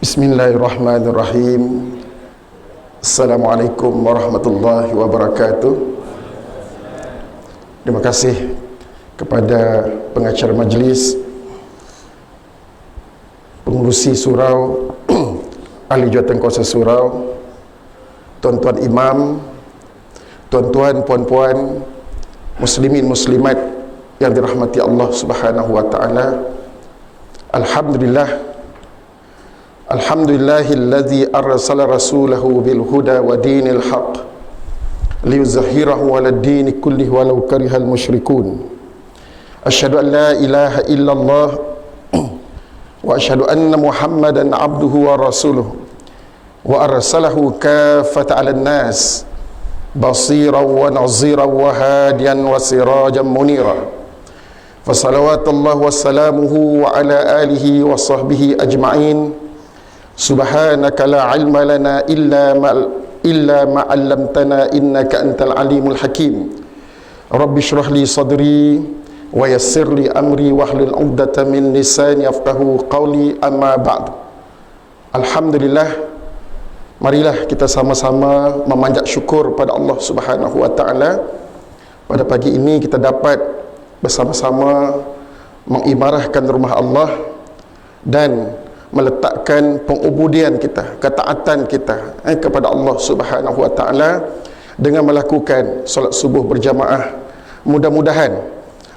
Bismillahirrahmanirrahim. Assalamualaikum warahmatullahi wabarakatuh. Terima kasih kepada pengacara majlis, pengurusi surau, ahli jawatankuasa surau, tuan-tuan imam, tuan-tuan, puan-puan, muslimin muslimat yang dirahmati Allah Subhanahu wa taala. Alhamdulillahilladzi arsala rasulahu bil huda wa dinil haq liyuzhhirahu 'alad dini kullihi walau karihal musyrikun. Asyhadu an la ilaha illallah wa asyhadu anna Muhammadan 'abduhu wa rasuluhu wa arsalahu kaffatan 'alan nas basiran wa naziran wa hadiyan wa sirajan munira. Fa salawatullah wa salamuhu wa ala alihi wa sahbihi ajma'in. Subhanaka la ilma lana illa ma 'allamtana innaka antal alimul hakim. Rabbi shrah li sadri wa yassir li amri wahlul 'uqdatam min lisani yafqahu qawli, amma ba'd. Alhamdulillah, marilah kita sama-sama memanjat syukur pada Allah Subhanahu wa taala. Pada pagi ini kita dapat bersama-sama mengimarahkan rumah Allah dan meletakkan pengubudian kita, ketaatan kita kepada Allah Subhanahu wa taala dengan melakukan solat subuh berjamaah. Mudah-mudahan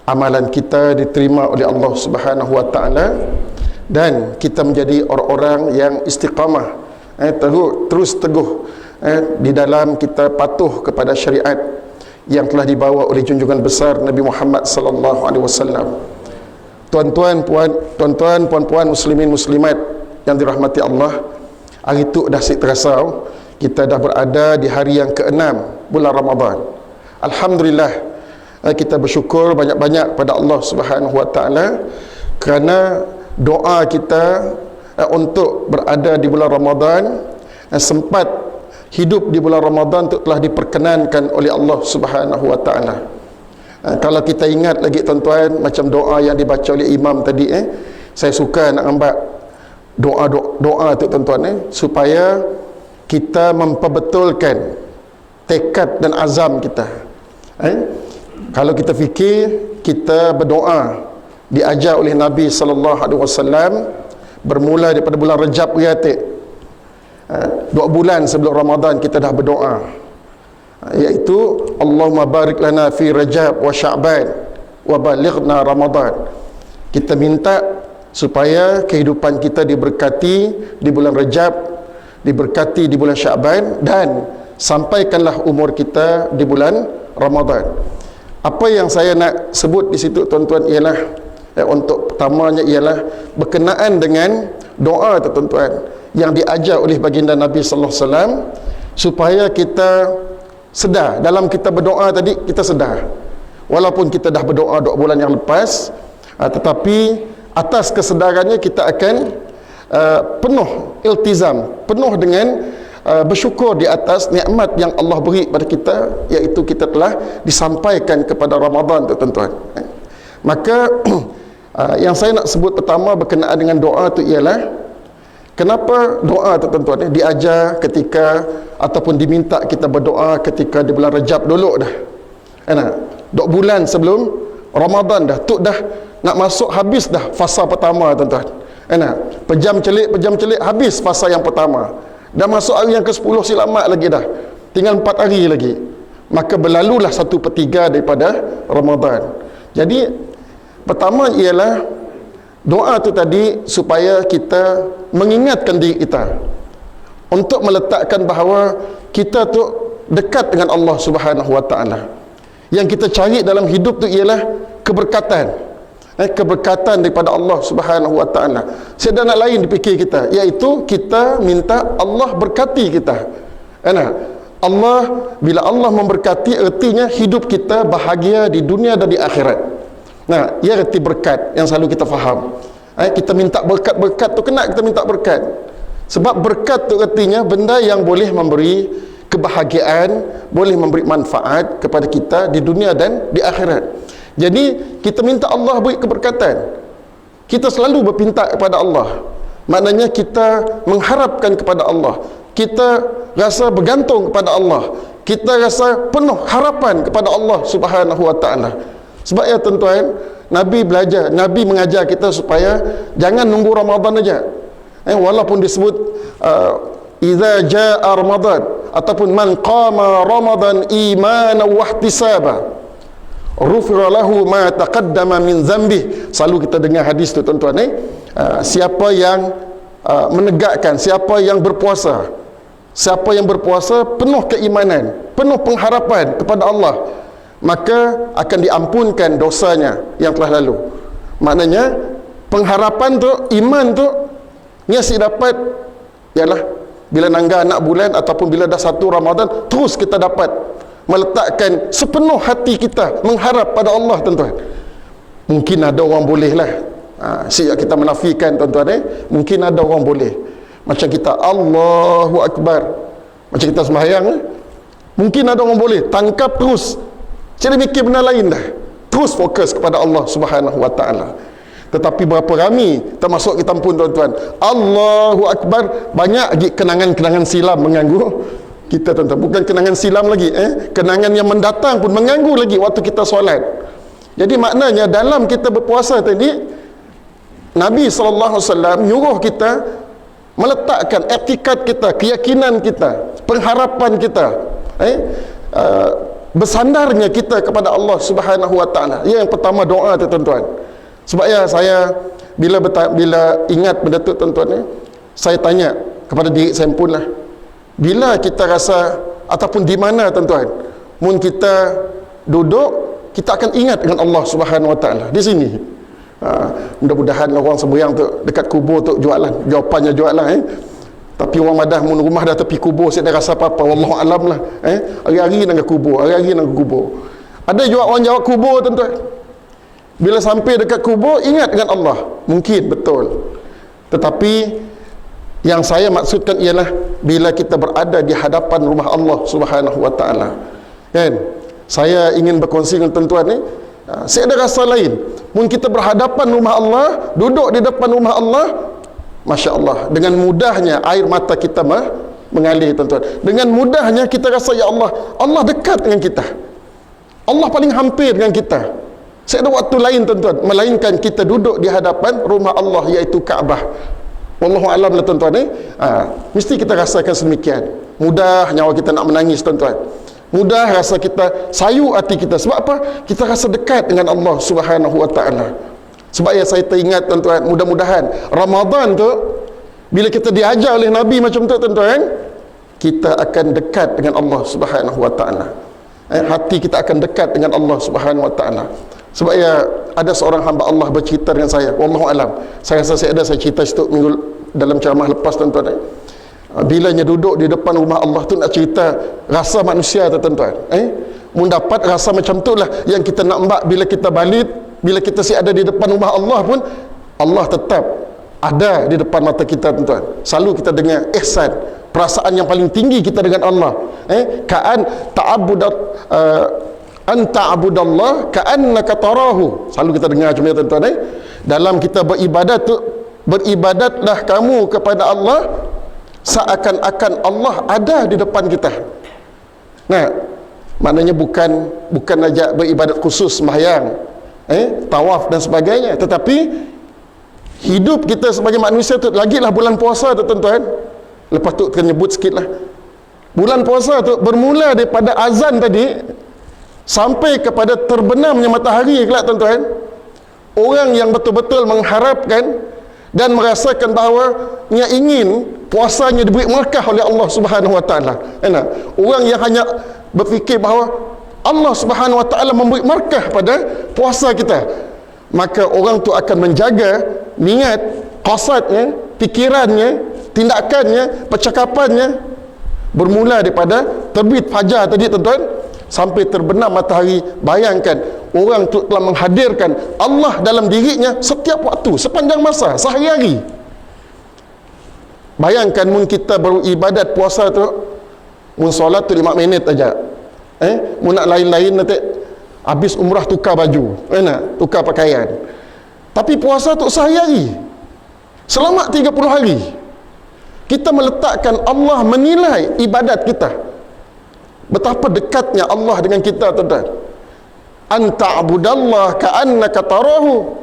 amalan kita diterima oleh Allah Subhanahu wa taala dan kita menjadi orang-orang yang istiqamah, terus teguh di dalam kita patuh kepada syariat yang telah dibawa oleh junjungan besar Nabi Muhammad sallallahu alaihi wasallam. Tuan-tuan, puan-puan, muslimin muslimat yang dirahmati Allah, hari itu dah terasa kita dah berada di hari yang ke-6 bulan Ramadan. Alhamdulillah, kita bersyukur banyak-banyak pada Allah Subhanahu wa taala kerana doa kita untuk berada di bulan Ramadan, sempat hidup di bulan Ramadan itu telah diperkenankan oleh Allah Subhanahu wa taala. Kalau kita ingat lagi tuan-tuan, macam doa yang dibaca oleh imam tadi, saya suka nak ambil doa tu tuan-tuan, supaya kita memperbetulkan tekad dan azam kita. Kalau kita fikir, kita berdoa diajar oleh Nabi sallallahu alaihi wasallam bermula daripada bulan Rajab Riatik. 2 bulan sebelum Ramadan kita dah berdoa, iaitu Allahumma barik lana fi Rajab wa Sya'ban wa balighna Ramadan. Kita minta supaya kehidupan kita diberkati di bulan Rajab, diberkati di bulan Sya'ban, dan sampaikanlah umur kita di bulan Ramadan. Apa yang saya nak sebut di situ tuan-tuan ialah untuk pertamanya ialah berkenaan dengan doa tuan-tuan yang diajar oleh baginda Nabi sallallahu alaihi wasallam, supaya kita sedar dalam kita berdoa tadi, kita sedar walaupun kita dah berdoa 2 bulan yang lepas, tetapi atas kesedarannya kita akan penuh iltizam, penuh dengan bersyukur di atas nikmat yang Allah beri pada kita, iaitu kita telah disampaikan kepada Ramadan tu tuan-tuan. Maka yang saya nak sebut pertama berkenaan dengan doa tu ialah kenapa doa tu tuan-tuan diajar ketika ataupun diminta kita berdoa ketika di bulan Rajab dulu dah. 2 bulan sebelum Ramadan dah. Tu dah nak masuk habis dah fasa pertama tuan-tuan. Pejam celik habis fasa yang pertama. Dah masuk hari yang ke-10 selamat lagi dah. Tinggal 4 hari lagi. Maka berlalulah 1/3 daripada Ramadan. Jadi pertama ialah doa tu tadi supaya kita mengingatkan diri kita untuk meletakkan bahawa kita tu dekat dengan Allah Subhanahu wa taala. Yang kita cari dalam hidup tu ialah keberkatan. Keberkatan daripada Allah Subhanahu wa taala. Tiada nak lain dipikir kita, iaitu kita minta Allah berkati kita. Allah, bila Allah memberkati, artinya hidup kita bahagia di dunia dan di akhirat. Ia erti berkat yang selalu kita faham. Kita minta berkat-berkat tu, kena kita minta berkat. Sebab berkat tu artinya benda yang boleh memberi kebahagiaan, boleh memberi manfaat kepada kita di dunia dan di akhirat. Jadi kita minta Allah beri keberkatan. Kita selalu berpinta kepada Allah. Maknanya kita mengharapkan kepada Allah, kita rasa bergantung kepada Allah, kita rasa penuh harapan kepada Allah Subhanahu wa taala. Sebab ya tuan-tuan, Nabi belajar, Nabi mengajar kita supaya jangan nunggu Ramadan aja. Walaupun disebut idza jaa Ramadan ataupun man qama Ramadan imanan wa ihtisaba ghufira lahu ma taqaddama min dhanbi. Selalu kita dengar hadis tu tuan-tuan, siapa yang menegakkan, siapa yang berpuasa, siapa yang berpuasa penuh keimanan, penuh pengharapan kepada Allah, maka akan diampunkan dosanya yang telah lalu. Maknanya pengharapan tu, iman tu ngasih dapat ialah bila nangga anak bulan ataupun bila dah satu Ramadan, terus kita dapat meletakkan sepenuh hati kita mengharap pada Allah tuan-tuan. Mungkin ada orang boleh lah, siap kita menafikan tuan-tuan, mungkin ada orang boleh macam kita Allahu Akbar, macam kita sembahyang, mungkin ada orang boleh tangkap terus, jadi mikir benda lain dah, terus fokus kepada Allah Subhanahu wa taala. Tetapi berapa ramai termasuk kita pun tuan-tuan, Allahu Akbar, banyak lagi kenangan-kenangan silam mengganggu kita tuan-tuan. Bukan kenangan silam lagi, kenangan yang mendatang pun mengganggu lagi waktu kita solat. Jadi maknanya dalam kita berpuasa tadi, Nabi SAW nyuruh kita meletakkan etikat kita, keyakinan kita, pengharapan kita, bersandarnya kita kepada Allah Subhanahu wa taala. Yang pertama doa tu tuan-tuan. Sebab ya saya bila ingat benda tu tuan-tuan, saya tanya kepada diri saya pun lah, bila kita rasa ataupun di mana tuan-tuan mun kita duduk, kita akan ingat dengan Allah Subhanahu wa taala di sini. Mudah-mudahan orang sembahyang tu dekat kubur tu jualan, jawapannya jualan, tapi orang madah mun rumah dah tepi kubur, saya dah rasa apa-apa, wallahu alam lah. Hari-hari nang kubur, hari-hari nang kubur. Ada juga orang jawab kubur tuan-tuan, bila sampai dekat kubur ingat dengan Allah. Mungkin betul, tetapi yang saya maksudkan ialah bila kita berada di hadapan rumah Allah Subhanahu wa taala, kan? Saya ingin berkongsi dengan tuan-tuan ni, saya ada rasa lain. Mun kita berhadapan rumah Allah, duduk di depan rumah Allah, Masya Allah, dengan mudahnya air mata kita mengalir tuan-tuan. Dengan mudahnya kita rasa, ya Allah, Allah dekat dengan kita, Allah paling hampir dengan kita. Saya ada waktu lain tuan-tuan, melainkan kita duduk di hadapan rumah Allah, iaitu Kaabah. Wallahu alam lah tuan-tuan, mesti kita rasakan sedemikian. Mudah nyawa kita nak menangis tuan-tuan, mudah rasa kita sayu hati kita. Sebab apa? Kita rasa dekat dengan Allah Subhanahu wa taala. Sebab ya saya teringat tuan-tuan, mudah-mudahan Ramadan tu bila kita diajar oleh Nabi macam tu tuan-tuan, kita akan dekat dengan Allah Subhanahu wa taala. Hati kita akan dekat dengan Allah Subhanahu wa taala. Sebab ya ada seorang hamba Allah bercerita dengan saya, wallahu alam, saya rasa saya cerita itu minggu dalam ceramah lepas tuan-tuan. Bilanya duduk di depan rumah Allah tu nak cerita rasa manusia tu tuan-tuan, mun dapat rasa macam tu lah yang kita nak mbak. Bila kita balik, bila kita ada di depan rumah Allah pun, Allah tetap ada di depan mata kita tuan-tuan. Selalu kita dengar ihsan, perasaan yang paling tinggi kita dengan Allah, ka'an ta'abudat anta abudallah ka'annaka tarahu. Selalu kita dengar macam ni tuan-tuan. Dalam kita beribadat tu, beribadatlah kamu kepada Allah seakan-akan Allah ada di depan kita. Nah, maknanya bukan aja beribadat khusus sembahyang, tawaf dan sebagainya, tetapi hidup kita sebagai manusia tu, lagilah bulan puasa tu tuan-tuan. Lepas tu kita nyebut sikit lah, bulan puasa tu bermula daripada azan tadi sampai kepada terbenamnya matahari kelak tuan-tuan. Orang yang betul-betul mengharapkan dan merasakan bahawa ia ingin puasanya diberi berkah oleh Allah Subhanahu wa taala. Orang yang hanya berfikir bahawa Allah Subhanahu wa taala memberi berkah pada puasa kita, maka orang tu akan menjaga niat, qasadnya, fikirannya, tindakannya, percakapannya bermula daripada terbit fajar tadi tuan-tuan sampai terbenam matahari. Bayangkan, orang tu telah menghadirkan Allah dalam dirinya setiap waktu, sepanjang masa, sehari-hari. Bayangkan mun kita beribadat puasa tu, mun solat tu 5 minit aja, mun nak lain-lain nanti habis umrah tukar baju, tukar pakaian. Tapi puasa tu sehari-hari, Selama 30 hari kita meletakkan Allah menilai ibadat kita. Betapa dekatnya Allah dengan kita, tuan-tuan. Anta abudallah ka'annaka tarahu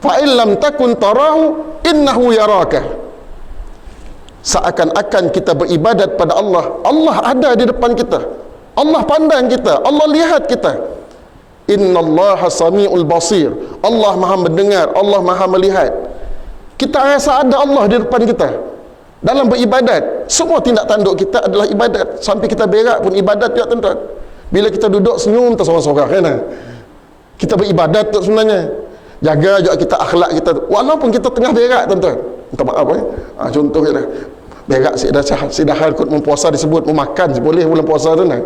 fa illam takun tarahu innahu yaraka. Seakan-akan kita beribadat pada Allah, Allah ada di depan kita, Allah pandang kita, Allah lihat kita. Innallaha sami'ul basir, Allah maha mendengar, Allah maha melihat. Kita rasa ada Allah di depan kita dalam beribadat. Semua tindak tanduk kita adalah ibadat. Sampai kita berak pun ibadat juga, tuan-tuan. Bila kita duduk senyum tersorang-sorang, kan? Kita beribadat tu sebenarnya. Jaga juga kita akhlak kita, walaupun kita tengah berak, tuan-tuan. Minta maaf, contohnya dah berak sidahal kot mempuasa disebut memakan boleh bulan puasa tu nah.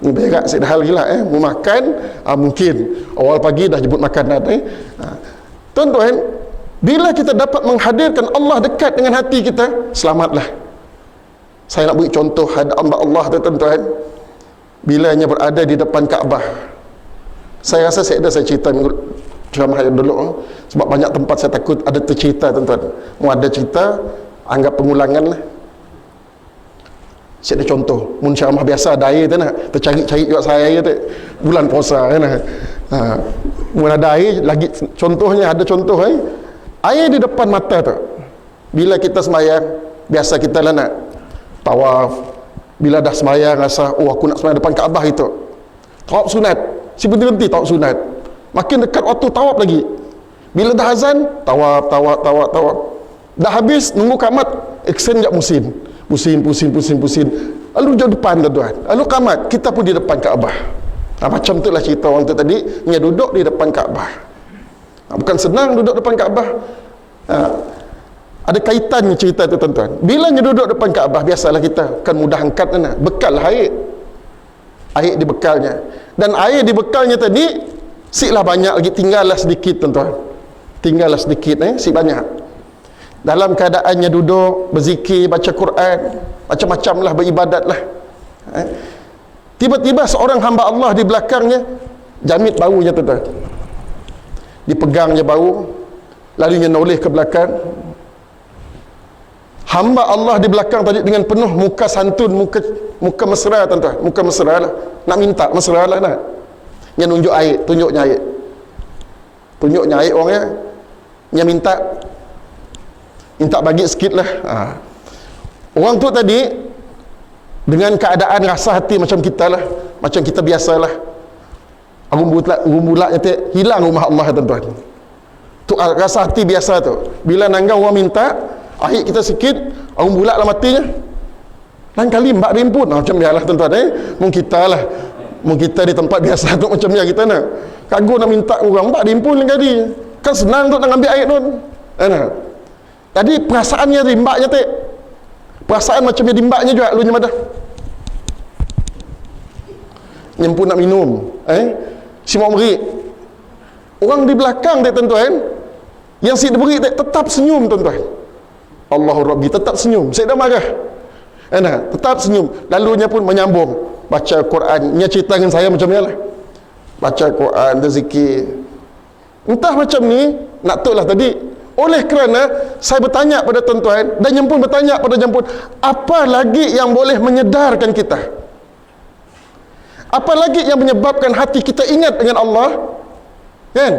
Berak sidahal gila memakan mungkin awal pagi dah jemput makan dah tuan-tuan. Bila kita dapat menghadirkan Allah dekat dengan hati kita, selamatlah. Saya nak beri contoh hamba Allah tu, tuan-tuan. Bilanya berada di depan Kaabah. Saya rasa saya cerita ceramah yang dulu, sebab banyak tempat saya takut ada tercerita, tuan-tuan. Mau ada cerita, anggap pengulangan lah. Saya ada contoh, mun ceramah biasa ada air tu nak, tercari-cari juga saya air tu. Bulan puasa kan. Mun ada air lagi, contohnya ada contoh air di depan mata tu. Bila kita sembahyang, biasa kita lah nak tawaf. Bila dah sembahyang rasa, oh aku nak sembahyang depan Kaabah itu. Tawaf sunat, si berhenti tawaf sunat. Makin dekat waktu tawaf lagi. Bila dah azan, tawaf. Dah habis, nunggu kamat, extend sekejap pusing. Lalu jauh depan, tuan-tuan. Lalu kamat, kita pun di depan Kaabah. Macam tu lah cerita orang tu tadi, dia duduk di depan Kaabah. Bukan senang duduk depan Kaabah. Ada kaitannya cerita tu, tuan-tuan. Bila dia duduk depan Kaabah, biasalah kita kan mudah angkat bekal air di bekalnya. Dan air di bekalnya tadi siklah banyak lagi, tinggallah sedikit, tuan-tuan. Tinggallah sedikit si banyak. Dalam keadaannya duduk berzikir, baca Quran, macam-macam lah, beribadat lah. Tiba-tiba seorang hamba Allah di belakangnya jamit baunya, tuan-tuan. Dipegangnya bau, lalu dia noleh ke belakang. Hamba Allah di belakang tadi dengan penuh muka santun, muka mesra, tuan-tuan. Muka mesra lah, nak minta mesra lah nak. Dia tunjuknya air orangnya. Dia minta bagi sikit lah. Orang tu tadi dengan keadaan rasa hati macam kita lah, macam kita biasalah. Rumbulaknya hilang rumah Allah, tuan-tuan. Tu rasa hati biasa tu. Bila nanggang orang minta air kita sikit, rumbulak lah matinya. Lain kali mbak rimpun macam bialah, tuan-tuan. Mungkin kita di tempat biasa tu macam biasa kita nak kagum nak minta orang mbak rimpun lain kali. Kan senang tu nak ambil air tu. Jadi perasaannya rimbaknya perasaan macam dia dimbaknya juga lu nyemadah. Nyempun nak minum, si mau beri. Orang di belakang dia, tuan-tuan, yang si beri tetap senyum, tuan-tuan. Allahur Rabbi tetap senyum. Saya dah marah. Tetap senyum. Lalunya pun menyambung baca Quran. Dia cerita dengan saya macam ni lah. Baca Quran, berzikir. Entah macam ni, nak lah tadi. Oleh kerana saya bertanya pada tuan-tuan, dan Nyempun bertanya pada Nyempun, apa lagi yang boleh menyedarkan kita? Apa lagi yang menyebabkan hati kita ingat dengan Allah? Kan?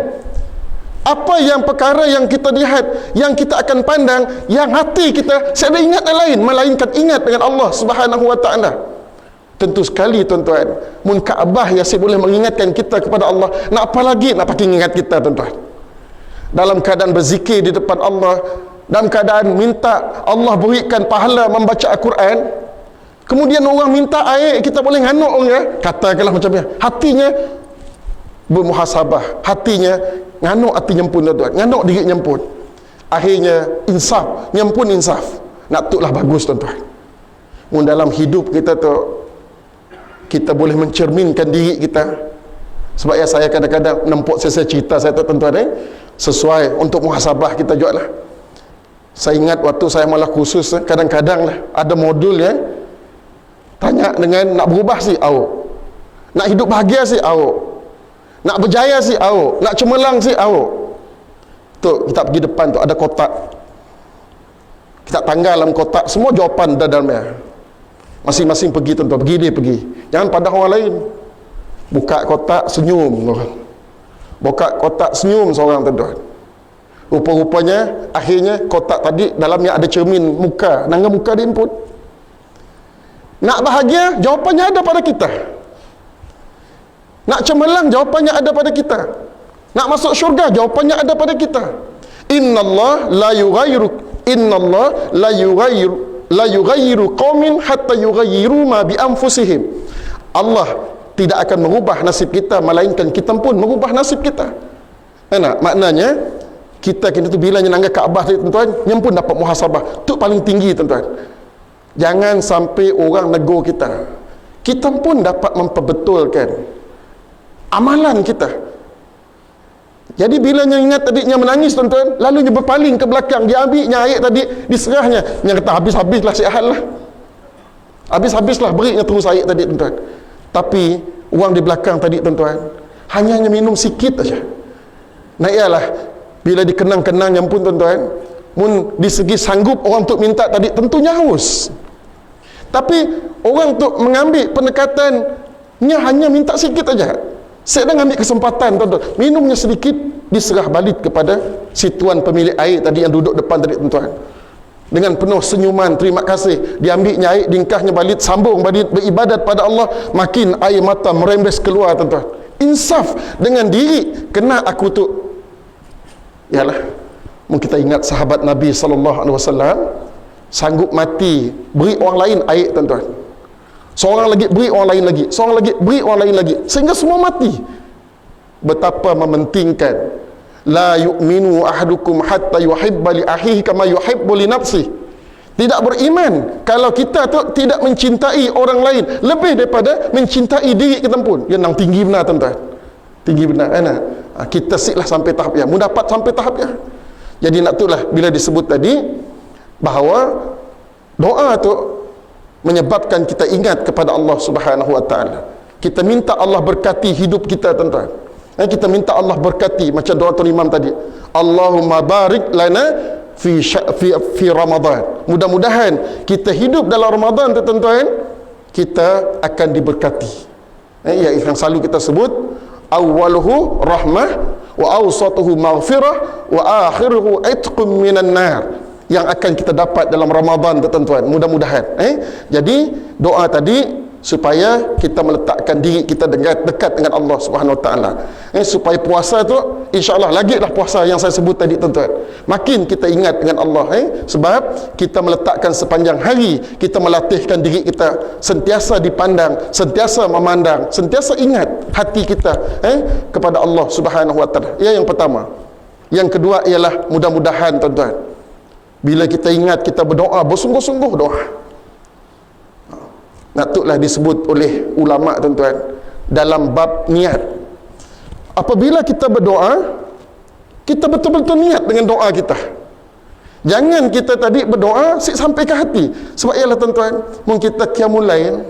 Apa yang perkara yang kita lihat, yang kita akan pandang, yang hati kita saya ada ingat yang lain, melainkan ingat dengan Allah Subhanahu wa ta'ala. Tentu sekali, tuan-tuan, mun Kaabah yang boleh mengingatkan kita kepada Allah, nak apa lagi nak pakai ingat kita, tuan-tuan? Dalam keadaan berzikir di depan Allah, dalam keadaan minta Allah berikan pahala membaca Al-Quran, kemudian orang minta air, kita boleh nganuk orang, katakanlah macam ni, hatinya bermuhasabah, hatinya nganuk, hati Nyempun, tuan-tuan, nganuk diri Nyempun. Akhirnya insaf, Nyempun insaf, nak tuklah bagus, tuan-tuan. Dalam hidup kita tu, kita boleh mencerminkan diri kita. Sebab ya saya kadang-kadang nampak saya cerita saya tu, tuan-tuan, sesuai untuk muhasabah kita juga lah. Saya ingat waktu saya malah khusus, kadang-kadang lah ada modul tanya dengan nak berubah si awak, nak hidup bahagia si awak, nak berjaya si awak, nak cemerlang si awak. Tu kita pergi depan tu ada kotak. Kita tanggal dalam kotak, semua jawapan ada dalamnya. Masing-masing pergi tuan-tuan, pergi dia pergi. Jangan pada orang lain. Buka kotak senyum tuan. Buka kotak senyum seorang tuan-tuan. Rupa-rupanya akhirnya kotak tadi dalamnya ada cermin muka, nangga muka dia pun. Nak bahagia, jawapannya ada pada kita. Nak cemerlang, jawapannya ada pada kita. Nak masuk syurga, jawapannya ada pada kita. Innallah la yughayyiru qaumin hatta yughayyiru ma bi anfusihim. Allah tidak akan mengubah nasib kita melainkan kita pun mengubah nasib kita. Maknanya kita tu bila nyenangkan Kaabah tadi tuan-tuan, yang pun dapat muhasabah. Tu paling tinggi tuan-tuan. Jangan sampai orang negur kita. Kita pun dapat memperbetulkan amalan kita. Jadi bila dia ingat tadi dia menangis tuan-tuan, lalu dia berpaling ke belakang, dia ambilnya air tadi, diserahnya. Dia kata habis-habislah sihat lah. Habis-habislah berinya terus air tadi tuan-tuan. Tapi orang di belakang tadi tuan-tuan, hanya minum sikit saja. Nah ialah bila dikenang-kenang yang pun tuan-tuan, mun di segi sanggup orang untuk minta tadi tentunya haus. Tapi orang untuk mengambil pendekatannya hanya minta sikit saja. Saya dah ambil kesempatan tuan-tuan, minumnya sedikit, diserah balik kepada si tuan pemilik air tadi yang duduk depan tadi tuan-tuan. Dengan penuh senyuman, terima kasih. Diambilnya air, dingkahnya balik, sambung balik beribadat pada Allah. Makin air mata merembes keluar tuan-tuan. Insaf dengan diri. Kena aku tu, yalah, mungkin kita ingat sahabat Nabi SAW sanggup mati beri orang lain air tuan-tuan. Seorang lagi beri orang lain lagi, seorang lagi beri orang lain lagi, sehingga semua mati. Betapa mementingkan la yu'minu ahadukum hatta yuhibba li akhihi kama yuhibbu li nafsihi. Tidak beriman kalau kita tu tidak mencintai orang lain lebih daripada mencintai diri kita pun. Yang nang tinggi benar tuan-tuan. Tinggi benar kan? Kita siklah sampai tahap yang dapat sampai tahap yang. Jadi nak itulah bila disebut tadi bahawa doa tu menyebabkan kita ingat kepada Allah Subhanahu wa taala. Kita minta Allah berkati hidup kita tuan-tuan. Kita minta Allah berkati macam doa Tuan Imam tadi. Allahumma barik lana fi Ramadan. Mudah-mudahan kita hidup dalam Ramadan tuan-tuan, kita akan diberkati. Yang selalu kita sebut awwaluhu rahmah wa awsatuhu maghfirah wa akhiruhu itqum minan nar. Yang akan kita dapat dalam Ramadan tuan-tuan, mudah-mudahan. Jadi doa tadi supaya kita meletakkan diri kita dekat dengan Allah Subhanahu Wa Taala. Supaya puasa tu insya-Allah lagilah puasa yang saya sebut tadi tuan-tuan. Makin kita ingat dengan Allah sebab kita meletakkan sepanjang hari kita melatihkan diri kita sentiasa dipandang, sentiasa memandang, sentiasa ingat hati kita kepada Allah Subhanahu Wa Taala. Yang pertama. Yang kedua ialah mudah-mudahan tuan-tuan, bila kita ingat kita berdoa bersungguh-sungguh doa. Natutlah disebut oleh ulama tuan-tuan dalam bab niat. Apabila kita berdoa, kita betul-betul niat dengan doa kita. Jangan kita tadi berdoa sampai ke hati. Sebab ialah tuan-tuan, mungkin kita qiyamul lail,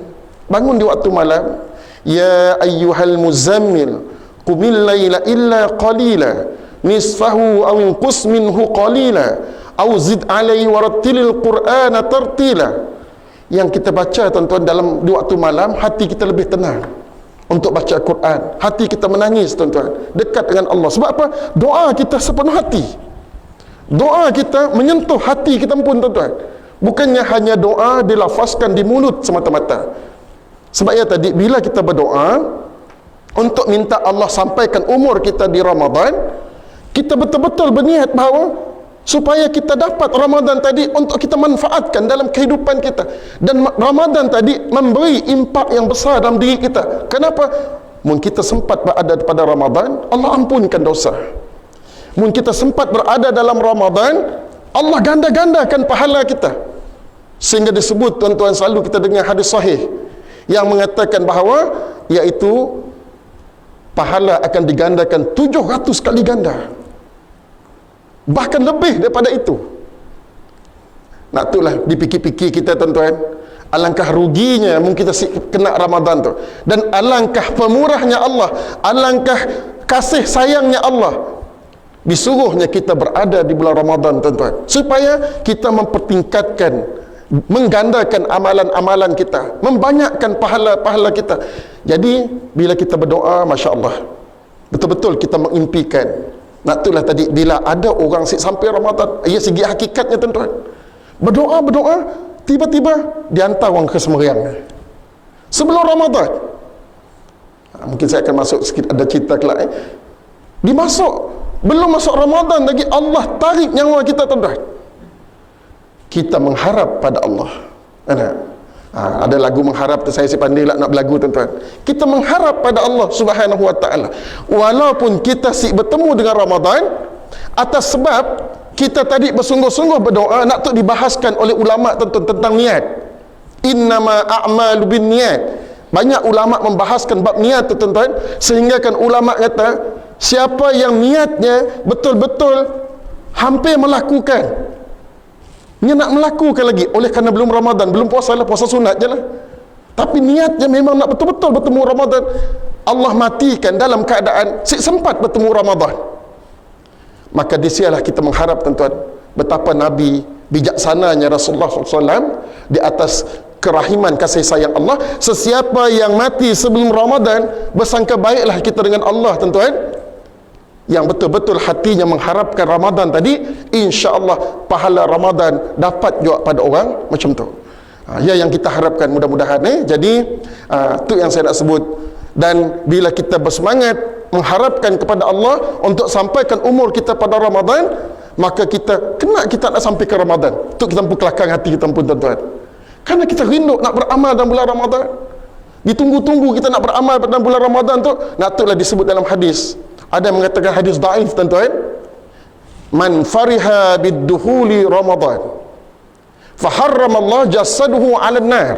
bangun di waktu malam, ya ayyuhal muzammil qumil laila illa qalila nisfahu aw inqus minhu qalila aw zid alaihi warattilil qur'ana tartila. Yang kita baca tuan-tuan di waktu malam, hati kita lebih tenang untuk baca Quran. Hati kita menangis tuan-tuan, dekat dengan Allah. Sebab apa? Doa kita sepenuh hati. Doa kita menyentuh hati kita pun tuan-tuan. Bukannya hanya doa dilafazkan di mulut semata-mata. Sebab ya tadi bila kita berdoa untuk minta Allah sampaikan umur kita di Ramadan, kita betul-betul berniat bahawa supaya kita dapat Ramadan tadi untuk kita manfaatkan dalam kehidupan kita. Dan Ramadan tadi memberi impak yang besar dalam diri kita. Kenapa? Mungkin kita sempat berada pada Ramadan, Allah ampunkan dosa. Mungkin kita sempat berada dalam Ramadan, Allah ganda-gandakan pahala kita. Sehingga disebut tuan-tuan, selalu kita dengar hadis sahih yang mengatakan bahawa iaitu pahala akan digandakan 700 kali ganda, bahkan lebih daripada itu. Nak itulah dipikir-pikir kita tuan-tuan, alangkah ruginya mungkin kita kena Ramadan tu, dan alangkah pemurahnya Allah, alangkah kasih sayangnya Allah disuruhnya kita berada di bulan Ramadan, tuan-tuan, supaya kita mempertingkatkan, menggandakan amalan-amalan kita, membanyakkan pahala-pahala kita. Jadi bila kita berdoa, Masya Allah, betul-betul kita mengimpikan. Nak itulah tadi, bila ada orang sampai Ramadan, ia segi hakikatnya, tuan-tuan, berdoa, tiba-tiba dihantar orang ke semeriang sebelum Ramadan. Mungkin saya akan masuk sikit, ada cerita kelak. Belum masuk Ramadan lagi, Allah tarik nyawa kita, tuan-tuan. Kita mengharap pada Allah. Ada lagu mengharap tu, saya pandai lah nak berlagu, tuan-tuan. Kita mengharap pada Allah Subhanahu Wa Taala, walaupun kita bertemu dengan Ramadan, atas sebab kita tadi bersungguh-sungguh berdoa. Nak tu dibahaskan oleh ulama, tuan-tuan, tentang niat. Innama a'malu bin niat. Banyak ulama membahaskan bab niat tu, tuan-tuan, sehingga kan ulama kata, siapa yang niatnya betul-betul hampir melakukan, dia nak melakukan lagi, oleh kerana belum Ramadan, belum puasa lah, puasa sunat je lah, tapi niatnya memang nak betul-betul bertemu Ramadan, Allah matikan dalam keadaan sempat bertemu Ramadan. Maka disialah kita mengharap, tuan-tuan, betapa Nabi bijaksananya Rasulullah SAW di atas kerahiman kasih sayang Allah. Sesiapa yang mati sebelum Ramadan, bersangka baiklah kita dengan Allah, tuan-tuan, yang betul-betul hatinya mengharapkan Ramadan tadi, insya-Allah pahala Ramadan dapat juga pada orang macam tu. Ya, yang kita harapkan, mudah-mudahan jadi tu yang saya nak sebut. Dan bila kita bersemangat mengharapkan kepada Allah untuk sampaikan umur kita pada Ramadan, maka kita nak sampai ke Ramadan tu, kita pun kelakang hati kita pun, tuan-tuan, kerana kita rindu nak beramal dalam bulan Ramadan. Ditunggu-tunggu kita nak beramal pada bulan Ramadan tu. Nak itulah disebut dalam hadis, ada yang mengatakan hadis daif, tuan-tuan, man fariha bidduhuli Ramadan faharramallah jasaduhu 'alan nar.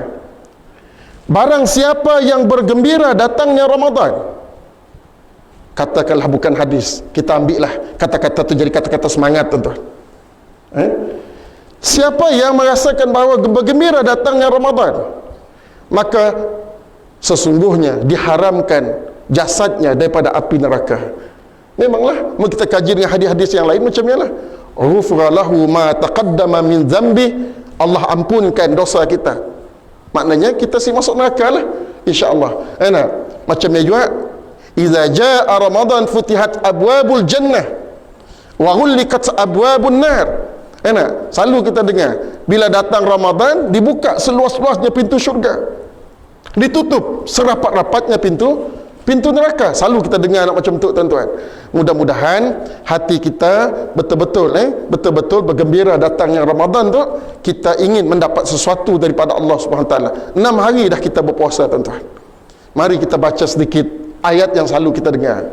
Barang siapa yang bergembira datangnya Ramadan, katakanlah bukan hadis, kita ambil lah kata-kata tu jadi kata-kata semangat, tuan-tuan. Siapa yang merasakan bahawa bergembira datangnya Ramadan, maka sesungguhnya diharamkan jasadnya daripada api neraka. Memanglah, mau kita kaji dengan hadis-hadis yang lain macam ni lah. Ghufra lahu ma taqaddama min zambi, Allah ampunkan dosa kita. Maknanya kita masuk neraka lah, insya-Allah. Macam ni juga, idza jaa Ramadan futihat abwabul jannah wa ghulliqat abwabun nar. Selalu kita dengar, bila datang Ramadan, dibuka seluas-luasnya pintu syurga, ditutup serapat-rapatnya pintu neraka. Selalu kita dengar nak macam tu, tuan-tuan. Mudah-mudahan hati kita betul-betul bergembira datangnya Ramadan tu. Kita ingin mendapat sesuatu daripada Allah Subhanahu Wa Taala. 6 hari dah kita berpuasa, tuan-tuan. Mari kita baca sedikit ayat yang selalu kita dengar.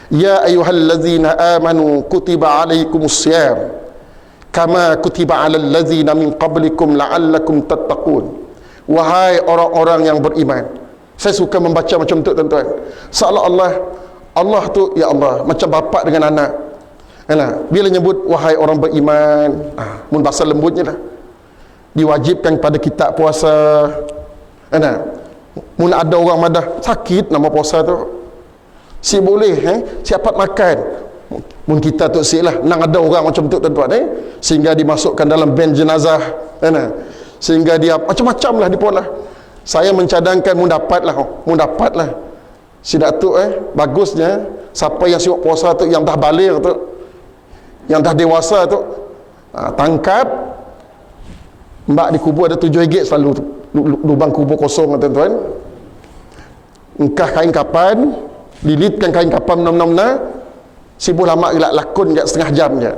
Ya ayyuhallazina amanu kutiba alaikumusiyam kama kutiba alal ladzina min qablikum la'allakum tattaqun. Wahai orang-orang yang beriman. Saya suka membaca macam tu, tuan-tuan. Seolah-olah Allah tu, ya Allah, macam bapa dengan anak. Bila nyebut wahai orang beriman, mun bahasa lembutnya lah, diwajibkan pada kita puasa. Mun ada orang madah sakit nama puasa tu, si boleh siapat makan. Mun kita tu si lah, nang ada orang macam tu, tuan-tuan, sehingga dimasukkan dalam ben jenazah, sehingga dia macam-macam lah dipolah. Saya mencadangkan mun dapat lah si datuk bagusnya siapa yang siap puasa tu, yang dah baligh tu, yang dah dewasa tu, tangkap mbak dikubur, ada 7 ringgit selalu tu, lubang kubur kosong, tuan-tuan. Engkah kain kapan, lilitkan kain kapan menam-namna, sibuh lama gelak lakon kat setengah jam je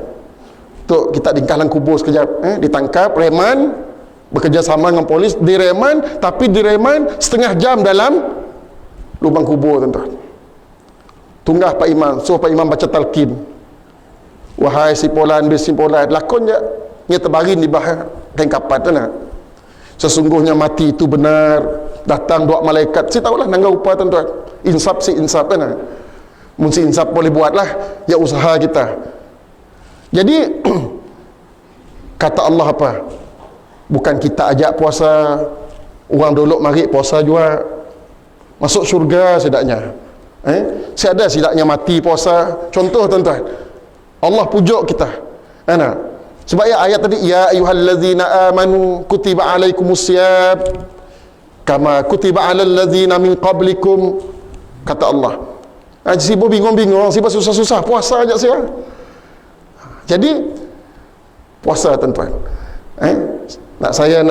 tu, kita dingkahlan kubur sekejap, ditangkap, reman, bekerjasama dengan polis, direman, tapi direman setengah jam dalam lubang kubur, tuan-tuan. Tunggah Pak Imam, suruh Pak Imam baca talqin, wahai simpolan bersimpolan, lakon je, dia terbaring di bawah kain kapan tu. Sesungguhnya mati itu benar, datang 2 malaikat. Saya tahulah nangga upah, tuan-tuan. Insaf si insaf kan. Mun si insaf boleh buatlah, ya usaha kita. Jadi kata Allah apa? Bukan kita ajak puasa, orang dulu mari puasa juga, masuk syurga sedaknya. Saya ada silapnya mati puasa. Contoh tuan-tuan, Allah pujuk kita. Sebab ayat tadi, ya ayyuhallazina amanu kutiba alaikumusiyam kama kutiba alal ladzina min qablikum, kata Allah. Sibuk bingung-bingung, sibuk susah-susah, puasa aja saya. Jadi puasa tuan-tuan.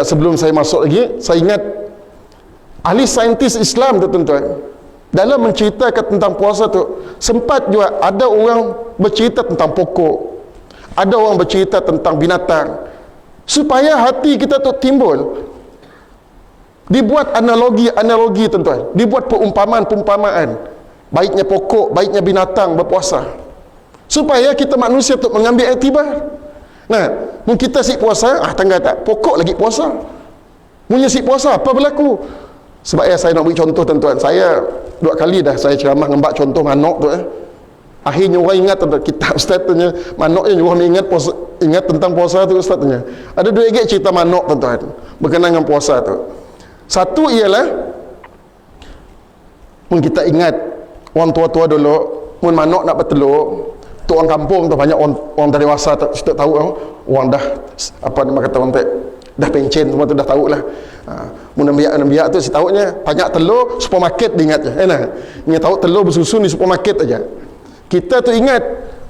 Sebelum saya masuk lagi, saya ingat ahli saintis Islam tu tuan-tuan, dalam menceritakan tentang puasa tu, sempat juga ada orang bercerita tentang pokok, ada orang bercerita tentang binatang, supaya hati kita tu timbul. Dibuat analogi tuan-tuan, dibuat perumpamaan, baiknya pokok, baiknya binatang berpuasa, supaya kita manusia tu mengambil iktibar. Mungkin kita si puasa, tangga tak pokok lagi puasa, punya si puasa apa berlaku. Sebab saya nak beri contoh tuan-tuan, saya 2 kali dah saya ceramah ngembak contoh manok tu. Akhirnya orang ingat tuan-tuan, kitab ustaz tanya manok yang orang ingat tentang puasa tu ustaz tanya. Ada 2 agak cerita manok tuan-tuan berkenaan dengan puasa tu. Satu ialah, mun kita ingat orang tua-tua dulu, mun manok nak bertelur, tu orang kampung tu banyak orang dah dewasa tak tahu, orang dah apa nama kata orang dah pencen semua tu dah tahu lah. Mun nambiak tu si tahunya banyak telur supermarket dia ingat je. Dia tahu telur bersusun di supermarket aja. Kita tu ingat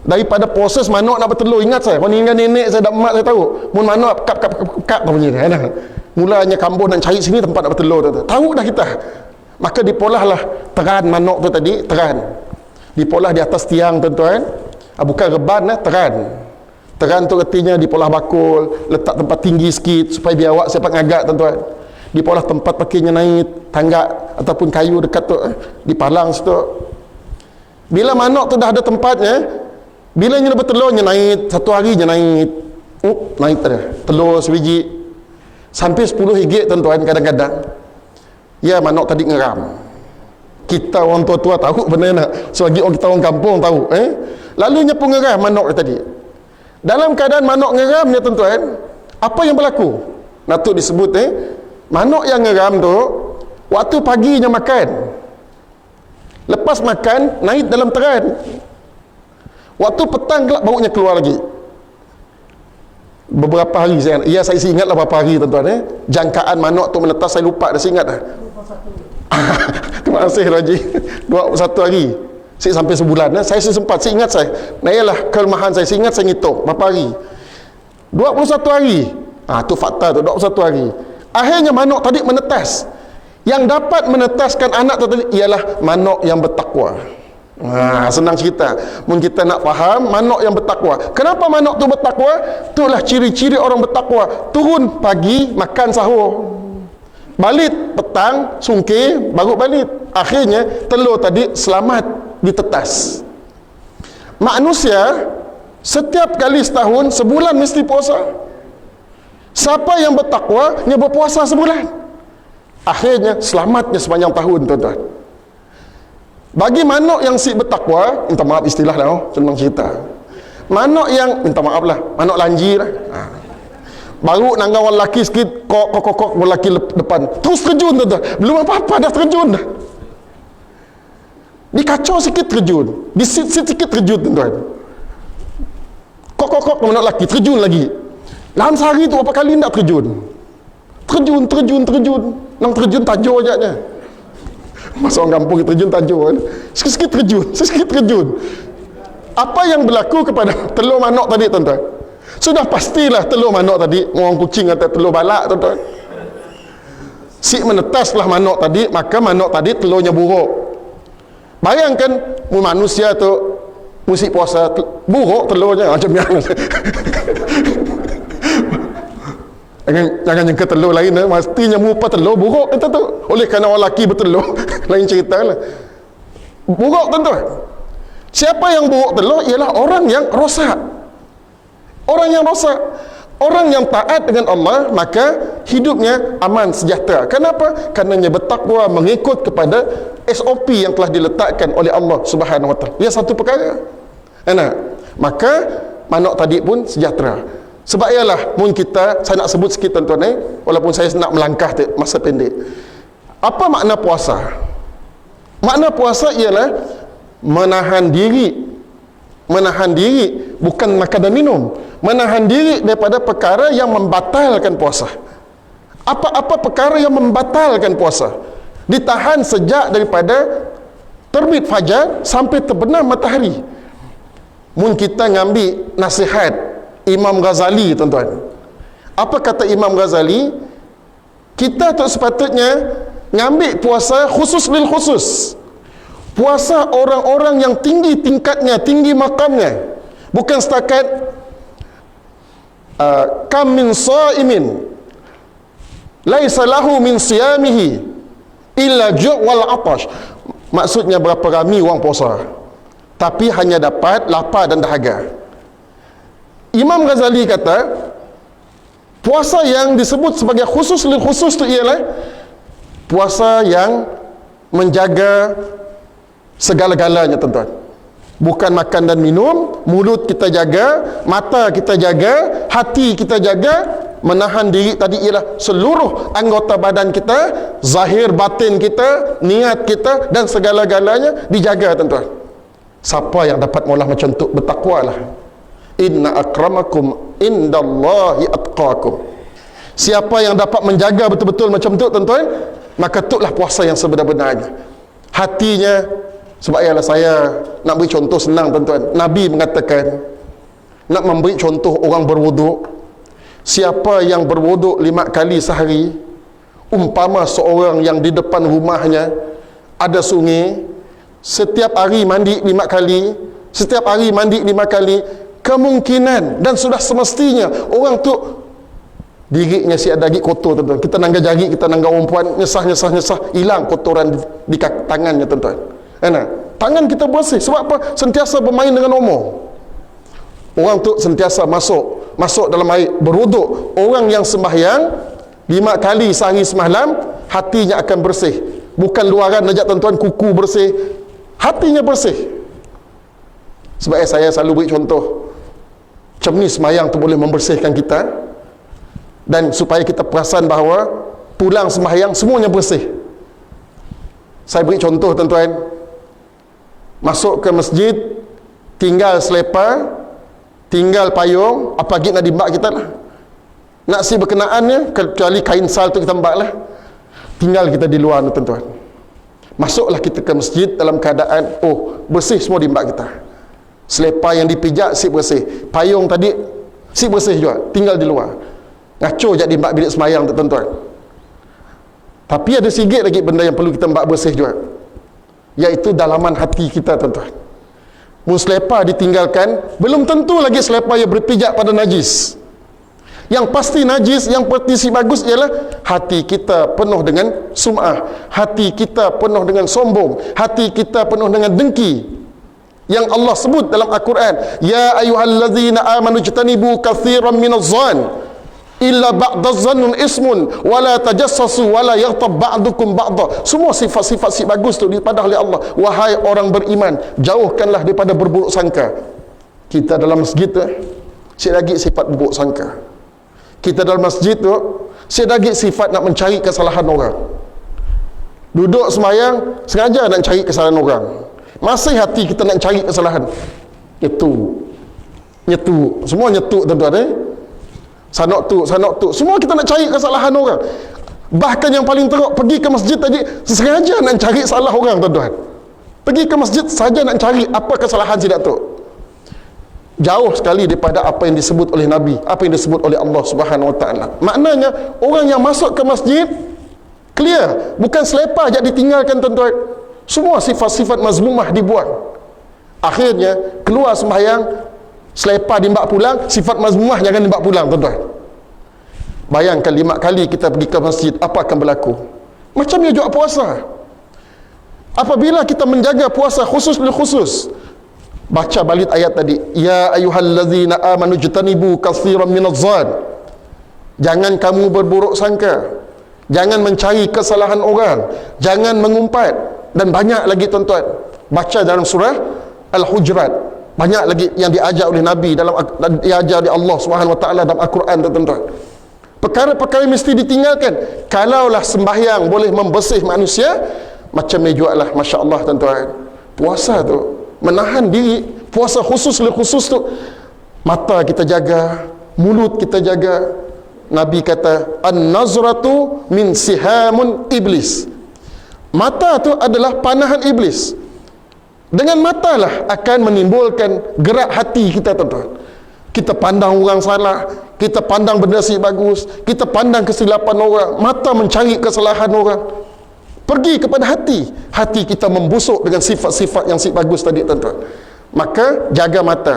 daripada proses manok nak bertelur, ingat saya meninggal nenek saya dan mak saya tahu mun manok kap bunyi dia. Mulanya kampung nak cari sini tempat nak bertelur tu. Tahu dah kita. Maka dipolahlah teran manok tu tadi, teran. Dipolah di atas tiang tuan-tuan. Bukan reban, teran tu artinya dipolah bakul, letak tempat tinggi sikit supaya biar awak siapa ngagak tuan-tuan. Dipolah tempat pakainya naik tangga ataupun kayu dekat tu, dipalang situ. Bila manok tu dah ada tempatnya, bila dia bertelurnya naik, satu hari je naik, naik telur sebiji sampai 10 higit tuan-tuan kadang-kadang. Ya, manok tadi ngeram. Kita orang tua-tua tahu benda nak, sebagi orang kita orang kampung tahu. Lalunya pun ngeram manok tadi. Dalam keadaan manok ngeram ni tuan-tuan, apa yang berlaku? Natuk disebut manok yang ngeram tu, waktu paginya makan, lepas makan naik dalam teran, waktu petang gelap baunya keluar lagi. Beberapa hari saya ingatlah berapa hari tuan-tuan. Jangkaan manok tu menetas, saya lupa dah, saya ingat dah. Terima kasih Raji. 21 hari sampai sebulan. Saya sempat, saya ingat saya. Ialah kelemahan saya ingat saya ngitung berapa hari. 21 hari. Tu fakta tu, 21 hari. Akhirnya manok tadi menetas. Yang dapat menetaskan anak tu tadi ialah manok yang bertakwa. Senang cerita. Mungkin kita nak faham manok yang bertakwa. Kenapa manok tu bertakwa? Itulah ciri-ciri orang bertakwa. Turun pagi, makan sahur, balik petang, sungkir, baru balik. Akhirnya telur tadi selamat ditetas. Manusia setiap kali setahun, sebulan mesti puasa. Siapa yang bertakwa, dia berpuasa sebulan, akhirnya selamatnya sepanjang tahun tuan-tuan. Bagi manok yang si bertakwa, minta maaf istilah dah, senang cerita. Manok yang, minta maaf lah, manok lanji lah. Baru nanggang orang lelaki sikit, kok lelaki depan, terus terjun tuan-tuan. Belum apa-apa dah terjun dah. Dikacau sikit terjun, disit sikit terjun tuan-tuan. Kok manok lelaki, terjun lagi. Dalam sehari tu berapa kali nak terjun? Terjun. Nang terjun tajur aja. Masa orang kampung terjun tajur kan. Sikit terjun. Apa yang berlaku kepada telur manok tadi tuan-tuan? Sudah pastilah telur manok tadi, orang kucing kata telur balak tuan-tuan. Si menetaslah manok tadi, maka manok tadi telurnya buruk. Bayangkan manusia tu musik puasa buruk telurnya macam yang jangan jangka telur lain, mestinya mupa telur buruk kata tu. Oleh kerana orang lelaki bertelur lain cerita lah. Buruk tuan-tuan. Siapa yang buruk telur ialah orang yang rosak. Orang yang taat dengan Allah, maka hidupnya aman sejahtera. Kenapa? Kerana dia bertakwa, mengikut kepada SOP yang telah diletakkan oleh Allah Subhanahu Wa Taala. Ia satu perkara. Maka manok tadi pun sejahtera. Sebab ialah mun kita, saya nak sebut sikit tuan-tuan walaupun saya nak melangkah masa pendek. Apa makna puasa? Makna puasa ialah menahan diri, bukan makan dan minum, menahan diri daripada perkara yang membatalkan puasa. Apa-apa perkara yang membatalkan puasa ditahan sejak daripada terbit fajar sampai terbenam matahari. Mun kita ngambil nasihat Imam Ghazali, tuan-tuan, apa kata Imam Ghazali? Kita tu sepatutnya ngambil puasa khusus lil khusus, puasa orang-orang yang tinggi tingkatnya, tinggi makamnya, bukan setakat kam min saimin laisa lahu min siyamihi illa ju' wal atash. Maksudnya berapa ramai orang puasa tapi hanya dapat lapar dan dahaga. Imam Ghazali kata puasa yang disebut sebagai khusus lil khusus tu ialah puasa yang menjaga segala-galanya, tuan-tuan. Bukan makan dan minum, mulut kita jaga, mata kita jaga, hati kita jaga. Menahan diri tadi ialah seluruh anggota badan kita, zahir batin kita, niat kita dan segala-galanya dijaga, tuan-tuan. Siapa yang dapat maulah macam tu, bertakwalah. Inna akramakum indallahi atqakum. Siapa yang dapat menjaga betul-betul macam tu, tuan-tuan, maka itulah puasa yang sebenar-benarnya. Hatinya, sebab ialah saya nak beri contoh senang, tuan-tuan. Nabi mengatakan, nak memberi contoh orang berwuduk. Siapa yang berwuduk 5 kali sehari, umpama seorang yang di depan rumahnya ada sungai, setiap hari mandi 5 kali, setiap hari mandi 5 kali, kemungkinan dan sudah semestinya orang tu dirinya si ada gigi kotor, tuan-tuan. Kita nangga jari, kita nangga perempuan, nyesah, hilang kotoran di tangannya, tuan-tuan. Tangan kita bersih. Sebab apa? Sentiasa bermain dengan umur. Orang tu sentiasa masuk dalam air, berwuduk. Orang yang sembahyang 5 kali sehari semalam, hatinya akan bersih. Bukan luaran saja, tuan-tuan, kuku bersih, hatinya bersih. Sebab saya selalu beri contoh, macam ni sembahyang tu boleh membersihkan kita, dan supaya kita perasan bahawa pulang sembahyang semuanya bersih. Saya beri contoh, tuan-tuan. Masuk ke masjid, tinggal selipar, tinggal payung, apa lagi nak dibak kita lah. Nak si berkenaannya, kecuali kain sal tu kita mbak lah. Tinggal kita di luar, tuan-tuan. Masuklah kita ke masjid dalam keadaan, oh, bersih semua di mbak kita. Selipar yang dipijak, si bersih. Payung tadi, si bersih juga. Tinggal di luar. Ngaco je di mbak bilik semayang, tuan-tuan. Tapi ada sikit lagi benda yang perlu kita mbak bersih juga, iaitu dalaman hati kita, tuan-tuan. Selipar ditinggalkan, belum tentu lagi selipar yang berpijak pada najis. Yang pasti najis, yang pasti bagus ialah hati kita penuh dengan sum'ah, hati kita penuh dengan sombong, hati kita penuh dengan dengki. Yang Allah sebut dalam Al-Quran, ya ayyuhallazina amanu jtanibu katsiran minadh-dhann illa ba'dadh-dhannun ismun wala tajassasu wala yaghtab ba'dukum ba'dha. Semua sifat-sifat si bagus tu dipadah oleh Allah. Wahai orang beriman, jauhkanlah daripada berburuk sangka. Kita dalam masjid tu, si lagi sifat berburuk sangka. Kita dalam masjid tu, si lagi sifat nak mencari kesalahan orang. Duduk sembahyang, sengaja nak cari kesalahan orang. Masih hati kita nak cari kesalahan. Nyetu. Semua nyetu, tuan-tuan. Sanok tu. Semua kita nak cari kesalahan orang. Bahkan yang paling teruk, pergi ke masjid tadi, sengaja nak cari salah orang, tuan-tuan. Pergi ke masjid saja nak cari apa kesalahan si Datuk. Jauh sekali daripada apa yang disebut oleh Nabi, apa yang disebut oleh Allah Subhanahu Wa Taala. Maknanya, orang yang masuk ke masjid, clear. Bukan selipar je ditinggalkan, tuan-tuan. Semua sifat-sifat mazmumah dibuang. Akhirnya, keluar sembahyang, selipar dimbak pulang, sifat mazmumah jangan dimbak pulang, tuan-tuan. Bayangkan 5 kali kita pergi ke masjid, apa akan berlaku? Macam ni juga puasa. Apabila kita menjaga puasa khusus lil khusus, baca balik ayat tadi, ya ayyuhallazina amanu jtanibu katsiran minadh-dhann. Jangan kamu berburuk sangka, jangan mencari kesalahan orang, jangan mengumpat, dan banyak lagi, tuan-tuan. Baca dalam surah Al-Hujurat, banyak lagi yang diajar oleh Nabi, dalam diajar oleh Allah Subhanahu Wa Taala dalam Al-Quran, tuan-tuan. Perkara-perkara mesti ditinggalkan. Kalaulah sembahyang boleh membersih manusia, Macam ni juga lah, Masya Allah tuan-tuan, puasa tu menahan diri. Puasa khusus tu, mata kita jaga, mulut kita jaga. Nabi kata, an-nazratu min sihamun iblis. Mata tu adalah panahan iblis. Dengan mata lah akan menimbulkan gerak hati kita tuan-tuan. Kita pandang orang salah, kita pandang benda si bagus, kita pandang kesilapan orang, mata mencari kesalahan orang. Pergi kepada hati, hati kita membusuk dengan sifat-sifat yang si bagus tadi tuan-tuan. Maka jaga mata,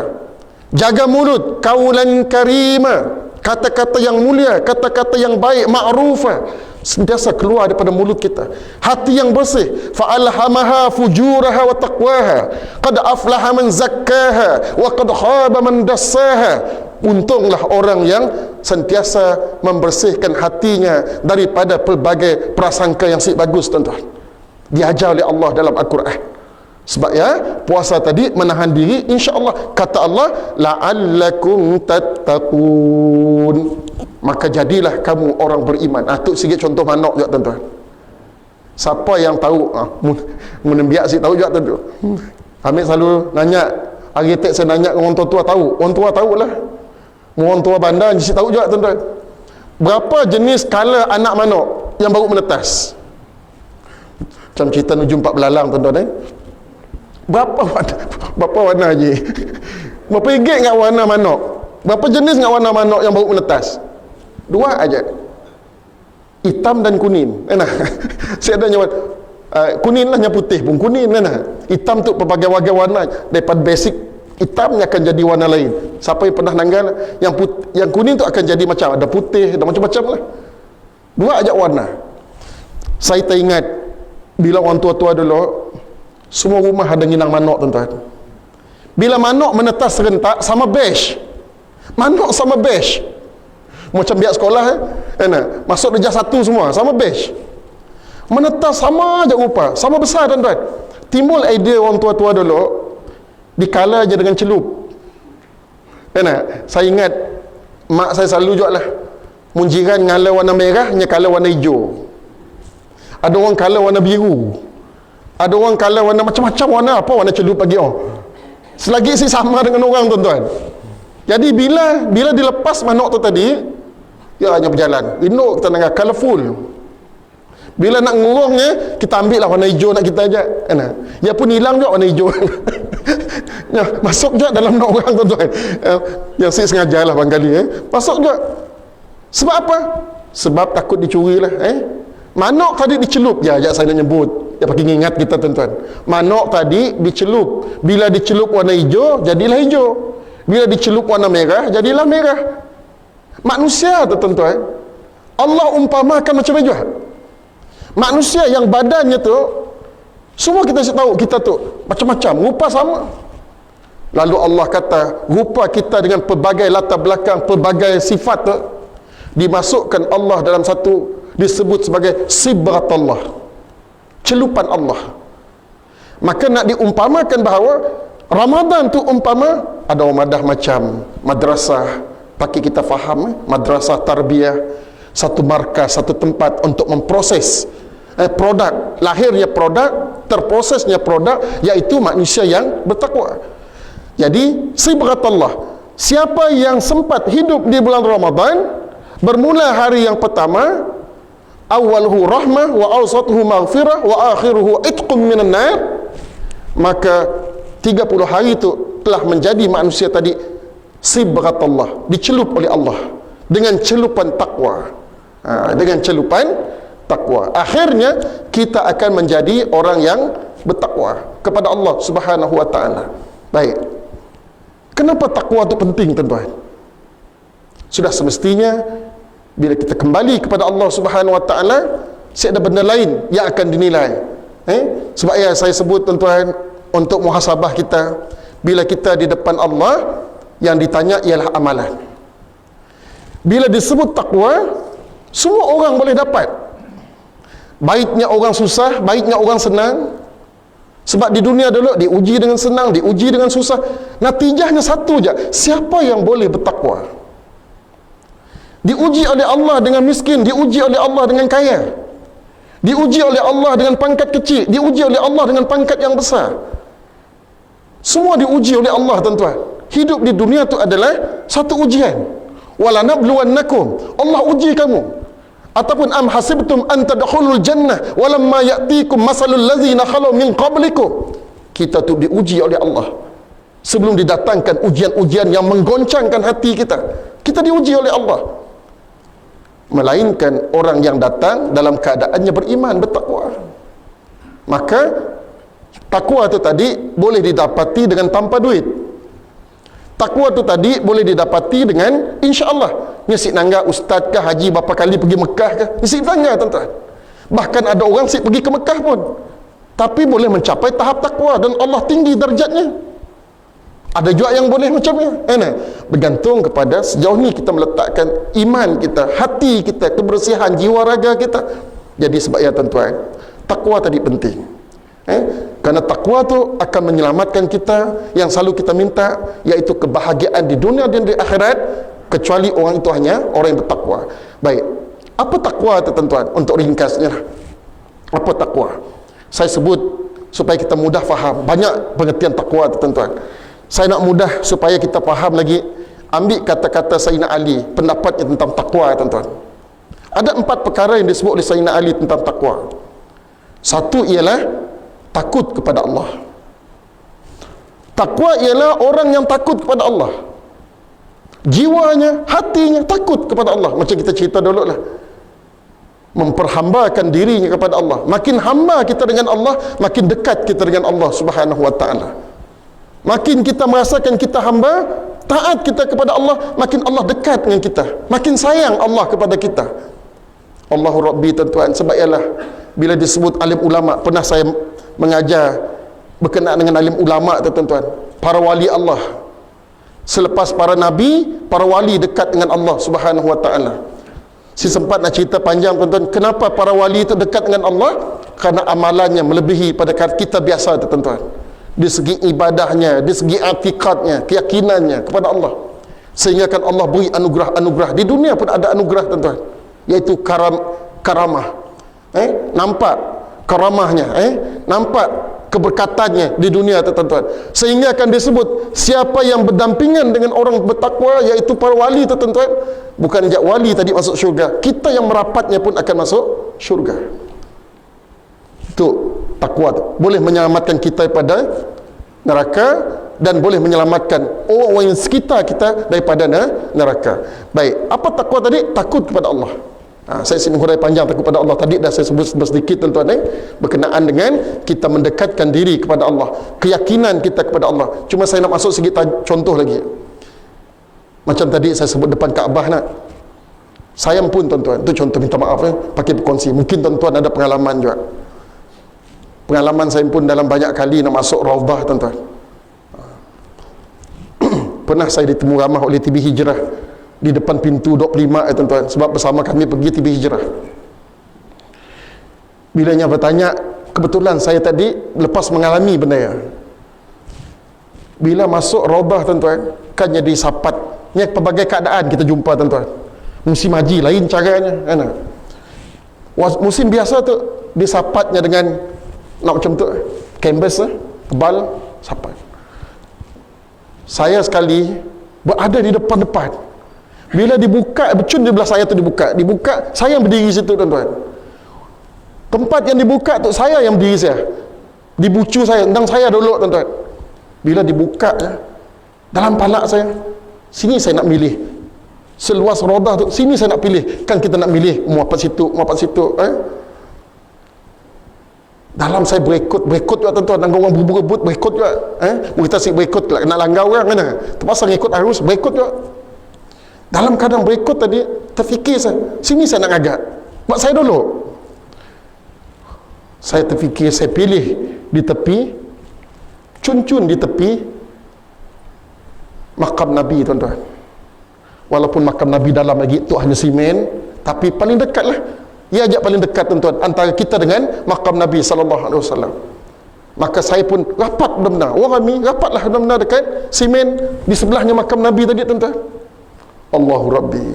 jaga mulut, qaulan karima, kata-kata yang mulia, kata-kata yang baik, ma'rufah, sentiasa keluar daripada mulut kita. Hati yang bersih, fa'alhamaha fujuraha wa taqwaha, qad aflaha man zakkaha wa qad khaba man dassaha. Untunglah orang yang sentiasa membersihkan hatinya daripada pelbagai prasangka yang si bagus tuan-tuan. Diajar oleh Allah dalam Al-Quran. Sebab ya, puasa tadi menahan diri, insya-Allah. Kata Allah, la'allakum tattaqun. Maka jadilah kamu orang beriman. Tu sikit contoh manok juga tuan-tuan. Siapa yang tahu, menembiak si tahu juga tuan-tuan. Hamid selalu nanya, hari tak saya nanya orang tua tahu. Orang tua tahulah. Orang tua bandar si tahu juga tuan-tuan. Berapa jenis kala anak manok yang baru menetas? Macam cerita jumpa belalang tuan-tuan. Berapa warna je? Berapa ringgit dengan warna manok? Berapa jenis dengan warna manok yang baru menetas? 2 aja. Hitam dan kuning. Saya ada nyawa kuning lah, yang putih pun kuning. Hitam tu pelbagai warna. Daripada basic hitamnya akan jadi warna lain. Siapa yang pernah nanggal, yang kuning tu akan jadi macam ada putih, ada macam-macam lah. 2 aja warna. Saya teringat bila orang tua-tua dulu, semua rumah ada nginang manok tuan-tuan. Bila manok menetas serentak, sama beige. Manok sama beige. Macam biar sekolah masuk darjah 1 semua sama beige. Menetas sama aja rupa, sama besar tuan-tuan. Timbul idea orang tua-tua dulu, dikala aja dengan celup. Saya ingat mak saya selalu jual lah, munjiran ngala warna merah, nyekala warna hijau. Ada orang kala warna biru, ada orang kala warna macam-macam warna, apa warna celup lagi. Selagi si sama dengan orang tuan-tuan. Jadi bila dilepas manok tu tadi, ya hanya berjalan. Induk kita dengar colourful. Bila nak ngurungnya, kita ambil lah warna hijau nak kita aja. Ya pun hilang juga warna hijau. Ya, masuk juga dalam nak orang tuan-tuan. Yang saya sengaja lah barangkali. Masuk juga. Sebab apa? Sebab takut dicuri lah. Manok tadi dicelup. Ya, saya nak nyebut. Ya, pakai ingat kita tuan-tuan. Manok tadi dicelup. Bila dicelup warna hijau, jadilah hijau. Bila dicelup warna merah, jadilah merah. Manusia tu tuan-tuan, Allah umpamakan macam itu. Manusia yang badannya tu, semua kita tahu kita tu macam-macam, rupa sama. Lalu Allah kata, rupa kita dengan pelbagai latar belakang, pelbagai sifat tu, dimasukkan Allah dalam satu, disebut sebagai sibratullah, celupan Allah. Maka nak diumpamakan bahawa Ramadan tu umpama ada madah macam madrasah, pakai kita faham, madrasah tarbiyah, satu markas, satu tempat untuk memproses produk, lahirnya produk, terprosesnya produk, iaitu manusia yang bertakwa. Jadi sibratullah, siapa yang sempat hidup di bulan Ramadan, bermula hari yang pertama, awalhu rahmah wa awsatuhu maghfirah wa akhiruhu itqum minan nar, maka 30 hari itu telah menjadi manusia tadi sibratullah, dicelup oleh Allah dengan celupan takwa. Dengan celupan takwa, akhirnya kita akan menjadi orang yang bertakwa kepada Allah Subhanahu wa taala. Baik. Kenapa takwa itu penting tuan-tuan? Sudah semestinya bila kita kembali kepada Allah Subhanahu wa taala, tidak ada benda lain yang akan dinilai. Sebab ya saya sebut tuan-tuan, untuk muhasabah kita, bila kita di depan Allah, yang ditanya ialah amalan. Bila disebut takwa, semua orang boleh dapat. Baiknya orang susah, baiknya orang senang. Sebab di dunia dulu diuji dengan senang, diuji dengan susah. Natijahnya satu je, siapa yang boleh bertakwa? Diuji oleh Allah dengan miskin, diuji oleh Allah dengan kaya. diuji oleh Allah dengan pangkat kecil, diuji oleh Allah dengan pangkat yang besar. Semua diuji oleh Allah, tuan-tuan. Hidup di dunia itu adalah satu ujian. Wala nabluwannakum, Allah uji kamu. Ataupun am hasibtum an tadkhulul jannah walamma ya'tikum masalul ladzina khalu min qablikum. Kita tu diuji oleh Allah sebelum didatangkan ujian-ujian yang menggoncangkan hati kita. Kita diuji oleh Allah. Melainkan orang yang datang dalam keadaannya beriman, bertakwa. Maka takwa itu tadi boleh didapati dengan tanpa duit. Takwa itu tadi boleh didapati dengan insya-Allah. Nyesik nangga ustaz ke haji berapa kali pergi Mekah ke? Nyesik nangga, tuan-tuan. Bahkan ada orang sik pergi ke Mekah pun, tapi boleh mencapai tahap takwa dan Allah tinggi darjatnya. Ada juga yang boleh macamnya. Bergantung kepada sejauh ni kita meletakkan iman kita, hati kita, kebersihan jiwa raga kita. Jadi sebab ya, tuan-tuan, takwa tadi penting. Kerana takwa tu akan menyelamatkan kita. Yang selalu kita minta iaitu kebahagiaan di dunia dan di akhirat, kecuali orang itu hanya orang yang bertakwa. Baik, apa takwa tu, tuan-tuan? Untuk ringkasnya, apa takwa? Saya sebut supaya kita mudah faham. Banyak pengertian takwa tu, tuan-tuan. Saya nak mudah supaya kita faham lagi. Ambil kata-kata Sayyidina Ali, pendapatnya tentang takwa, tuan-tuan. Ada 4 perkara yang disebut oleh Sayyidina Ali tentang takwa. Satu ialah takut kepada Allah. Takwa ialah orang yang takut kepada Allah. Jiwanya, hatinya takut kepada Allah. Macam kita cerita dulu lah, memperhambakan dirinya kepada Allah. Makin hamba kita dengan Allah, makin dekat kita dengan Allah Subhanahu wa ta'ala. Makin kita merasakan kita hamba, taat kita kepada Allah, makin Allah dekat dengan kita, makin sayang Allah kepada kita. Allahu Rabbi, tuan-tuan. Sebab ialah bila disebut alim ulama, pernah saya mengajar berkenaan dengan alim ulama, tuan-tuan, para wali Allah. Selepas para nabi, para wali dekat dengan Allah Subhanahu wa ta'ala. Si sempat nak cerita panjang, tuan-tuan, kenapa para wali itu dekat dengan Allah? Kerana amalannya melebihi pada kita biasa, tuan-tuan. Di segi ibadahnya, di segi i'tiqadnya, keyakinannya kepada Allah. Sehingga kan Allah beri anugerah-anugerah. Di dunia pun ada anugerah, tuan-tuan, iaitu karamah. Nampak karamahnya, nampak keberkatannya di dunia, tuan-tuan. Sehingga akan disebut siapa yang berdampingan dengan orang bertakwa, iaitu para wali, tuan-tuan. Bukan saja wali tadi masuk syurga, kita yang merapatnya pun akan masuk syurga. Itu takwa tu. Boleh menyelamatkan kita daripada neraka dan boleh menyelamatkan orang-orang yang sekitar kita daripada neraka. Baik, apa takwa tadi? Takut kepada Allah. Saya sini hurai panjang takut pada Allah tadi dah saya sebut sedikit, tuan-tuan, berkenaan dengan kita mendekatkan diri kepada Allah, keyakinan kita kepada Allah. Cuma saya nak masuk sedikit contoh lagi. Macam tadi saya sebut depan Kaabah nak. Saya pun, tuan-tuan, itu contoh, minta maaf pakai berkongsi. Mungkin tuan-tuan ada pengalaman juga. Pengalaman saya pun dalam banyak kali nak masuk Raudhah, tuan-tuan. Pernah saya ditemu ramah oleh TV Hijrah di depan pintu 25, tuan-tuan, sebab bersama kami pergi TV Hijrah. Bilanya bertanya, kebetulan saya tadi lepas mengalami benda ya. Bila masuk Raudhah, tuan-tuan, kan jadi sapat. Ni pelbagai keadaan kita jumpa, tuan-tuan. Musim haji lain caranya, kan? Musim biasa tu disapatnya dengan nak macam tu, canvas tebal, sapat. Saya sekali berada di depan-depan. Bila dibuka, becun di belah saya tu dibuka, saya yang berdiri situ, tuan-tuan. Tempat yang dibuka tu saya yang berdiri saya. Dibucu saya, tendang saya dulu, tuan-tuan. Bila dibuka, dalam palak saya, sini saya nak milih. Seluas Raudhah tu, sini saya nak pilih. Kan kita nak milih, mau apa situ, Dalam saya berekod juga, tuan-tuan. Dan orang berebut berekod juga. Kita si berekod nak langgar orang, kan? Terpaksa ngikut arus, berekod juga. Dalam keadaan berekod tadi, terfikir saya, sini saya nak agak. Buat saya dulu. Saya terfikir, saya pilih di tepi, cun-cun di tepi makam Nabi, tuan-tuan. Walaupun makam Nabi dalam lagi itu hanya simen, tapi paling dekat lah. Ia ajak paling dekat, tuan-tuan, antara kita dengan makam Nabi SAW. Maka saya pun rapat benar-benar. Orang kami rapatlah benar-benar dekat simen di sebelahnya makam Nabi tadi, tuan-tuan. Allahu Rabbi.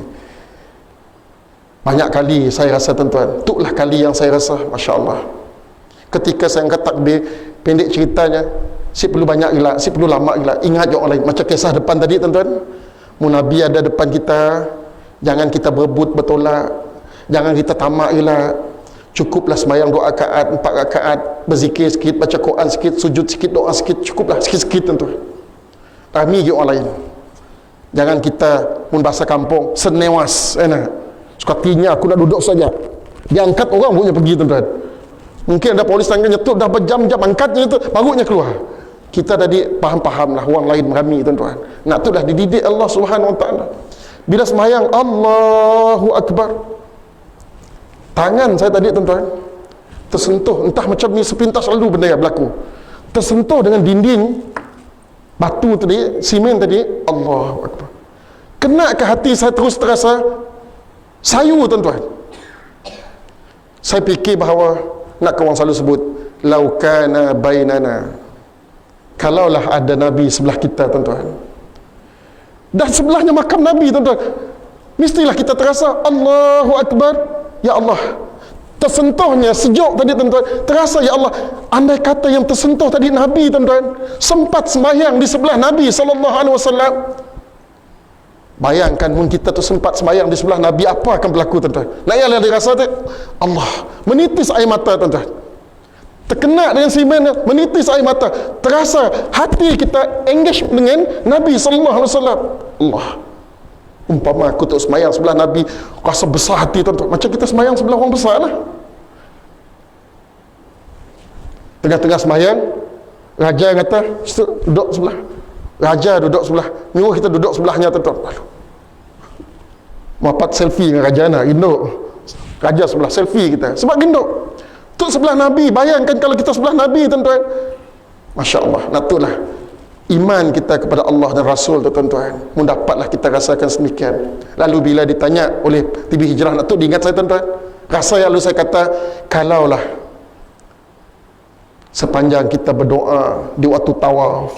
Banyak kali saya rasa tuan-tuan, itulah kali yang saya rasa, Masya Allah, ketika saya angkat takbir, pendek ceritanya, si perlu banyak gila, si perlu lama gila, ingat orang lain. Macam kisah depan tadi tuan-tuan, Nabi ada depan kita, jangan kita berebut bertolak, jangan kita tamak gila. Cukuplah sembahyang 2 rakaat, 4 rakaat, berzikir sikit, baca Quran sikit, sujud sikit, doa sikit, cukuplah sikit-sikit tuan-tuan. Rami je orang lain. Jangan kita pun bahasa kampung senewas, sekatinya aku nak duduk saja, dia angkat orang barunya pergi tuan-tuan. Mungkin ada polis tangan nyetuk dah berjam-jam, angkatnya itu barunya keluar. Kita tadi faham-faham lah orang lain merami tuan-tuan. Nak tu dah dididik Allah Subhanahu Wa Taala. Bila sembahyang Allahu Akbar, tangan saya tadi tuan-tuan tersentuh, entah macam ni sepintas selalu benda yang berlaku, tersentuh dengan dinding batu tadi, simen tadi, Allahu Akbar. Kena ke hati saya, terus terasa sayu tuan-tuan. Saya fikir bahawa, nak kawan selalu sebut, laukana bainana, kalaulah ada Nabi sebelah kita tuan-tuan, dan sebelahnya makam Nabi tuan-tuan, mestilah kita terasa Allahu Akbar, ya Allah. Tersentuhnya sejuk tadi tuan-tuan, terasa ya Allah. Andai kata yang tersentuh tadi Nabi tuan-tuan, sempat sembahyang di sebelah Nabi SAW, bayangkan pun kita tu sempat sembahyang di sebelah Nabi, apa akan berlaku tuan-tuan? Nak yang dirasa tu, Allah menitis air mata tuan-tuan, terkena dengan simen, menitis air mata, terasa hati kita engage dengan Nabi SAW. Allah, umpama aku tu sembahyang sebelah Nabi, rasa besar hati tuan-tuan, macam kita sembahyang sebelah orang besar lah. Tengah-tengah sembahyang, raja kata duduk sebelah, raja duduk sebelah, nyuruh kita duduk sebelahnya tuan-tuan. Mapat selfie dengan raja nak genduk, raja sebelah selfie kita, sebab genduk tu sebelah Nabi. Bayangkan kalau kita sebelah Nabi tuan-tuan, Masya Allah. Nak itulah iman kita kepada Allah dan Rasul tu tuan-tuan, mendapatlah kita rasakan sedemikian. Lalu bila ditanya oleh TV Hijrah, nak tu diingat saya tuan-tuan, rasa yang lalu saya kata, kalaulah sepanjang kita berdoa di waktu tawaf,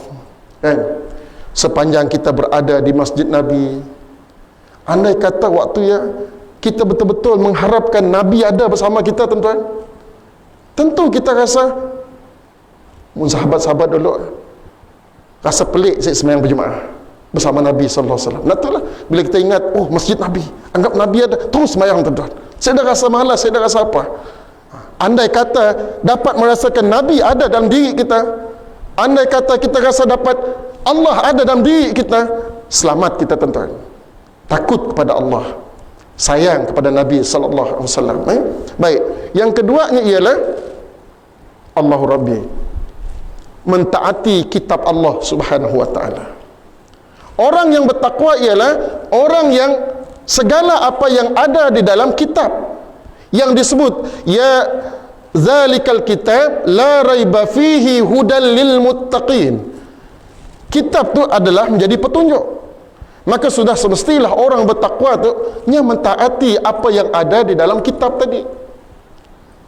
sepanjang kita berada di Masjid Nabi, andai kata waktu ya kita betul-betul mengharapkan Nabi ada bersama kita tuan-tuan, tentu kita rasa, sahabat-sahabat dulu rasa pelik saya sembahyang berjemaah bersama Nabi SAW. Nah itulah bila kita ingat, oh Masjid Nabi, anggap Nabi ada, terus sembahyang tuan-tuan. Saya dah rasa malas, saya dah rasa apa. Andai kata dapat merasakan Nabi ada dalam diri kita, andai kata kita rasa dapat Allah ada dalam diri kita, selamat kita tuan-tuan. Takut kepada Allah, sayang kepada Nabi SAW. Baik, yang keduanya ialah Allahu Rabbi, mentaati kitab Allah Subhanahu Wa Taala. Orang yang bertakwa ialah orang yang segala apa yang ada di dalam kitab yang disebut ya zalikal kitab la raiba fihi hudal lil muttaqin, kitab tu adalah menjadi petunjuk. Maka sudah semestilah orang bertakwa tu nya mentaati apa yang ada di dalam kitab tadi.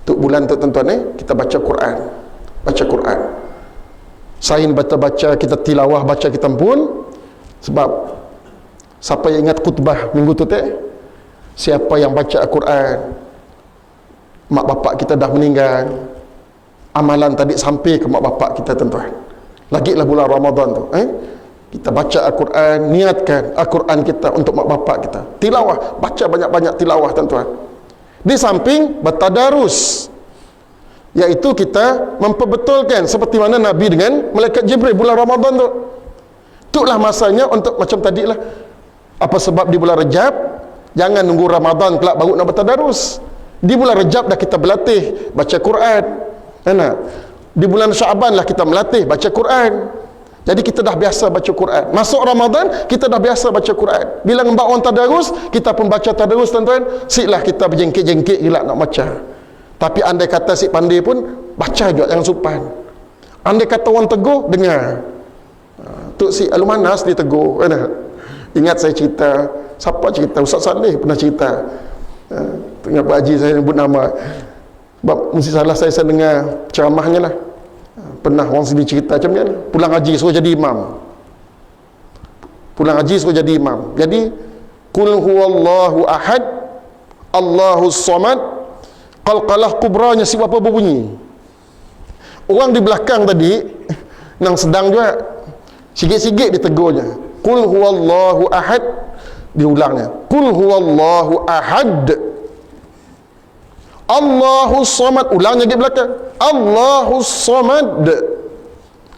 Tu bulan tu tuan-tuan, kita baca Quran, baca Quran. Sain baca-baca, kita tilawah baca kita pun. Sebab siapa yang ingat khutbah minggu tu siapa yang baca Al-Quran, mak bapak kita dah meninggal, amalan tadi sampai ke mak bapak kita tuan-tuan. Lagilah bulan Ramadan tu, kita baca Al-Quran, niatkan Al-Quran kita untuk mak bapak kita, tilawah, baca banyak-banyak tilawah tuan-tuan. Di samping bertadarus, iaitu kita memperbetulkan seperti mana Nabi dengan malaikat Jibril bulan Ramadan tu. Itulah masanya untuk macam tadilah, apa sebab di bulan Rejab jangan nunggu Ramadan kelak baru nak bertadarus. Di bulan Rejab dah kita berlatih baca Quran, di bulan Syaban lah kita melatih baca Quran. Jadi kita dah biasa baca Quran. Masuk Ramadan kita dah biasa baca Quran. Bila ngembak orang tadarus, kita pun baca tadarus tuan-tuan. Siklah kita berjengkit-jengkit gila nak baca. Tapi andai kata si pandai pun baca juga, jangan supan. Andai kata orang tegur, dengar. Tu si Alumanas dia tegur. Ingat saya cerita, siapa cerita? Ustaz Saleh pernah cerita. Tengah Pak Haji saya sebut nama. Sebab mesti salah saya dengar ceramahnya lah. Pernah orang sini cerita macam ni, pulang haji suruh jadi imam. Pulang haji suruh jadi imam. Jadi, Qul huwallahu ahad, Allahus Samad, qalqalah kubranya si apa berbunyi. Orang di belakang tadi yang sedang juga sikit-sikit ditegurnya. Qul huwallahu ahad, diulangnya. Qul huwallahu ahad. Allahus Samad, ulangnya di belakang. Allahus Samad.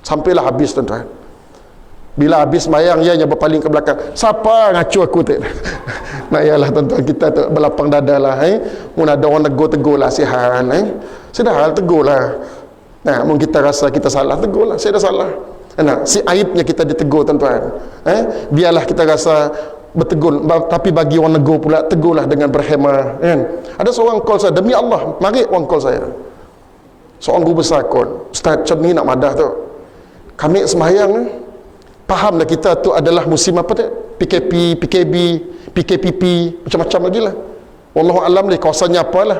Sampailah habis tuan-tuan. Bila habis mayang, ianya berpaling ke belakang. Siapa ngacu aku tak? Nah yalah tuan-tuan, kita tu berlapang dada lah. Mun ada orang tegur lah sihan. Sudah hal tegur lah. Nah, mungkin kita rasa kita salah, tegur lah. Saya dah salah. Nah, si aibnya kita ditegur tuan-tuan. Biarlah kita rasa bertegur, tapi bagi orang negur pula, tegurlah dengan berhemah, kan? Ada seorang call saya, demi Allah, mari orang call saya. Seorang guru besar call, Ustaz, macam ni nak madah tu. Kami sembahyang ni, faham dah kita tu adalah musim apa tu? PKP, PKB, PKPP, macam-macam lagi lah. Wallahu alam ni kawasannya apalah.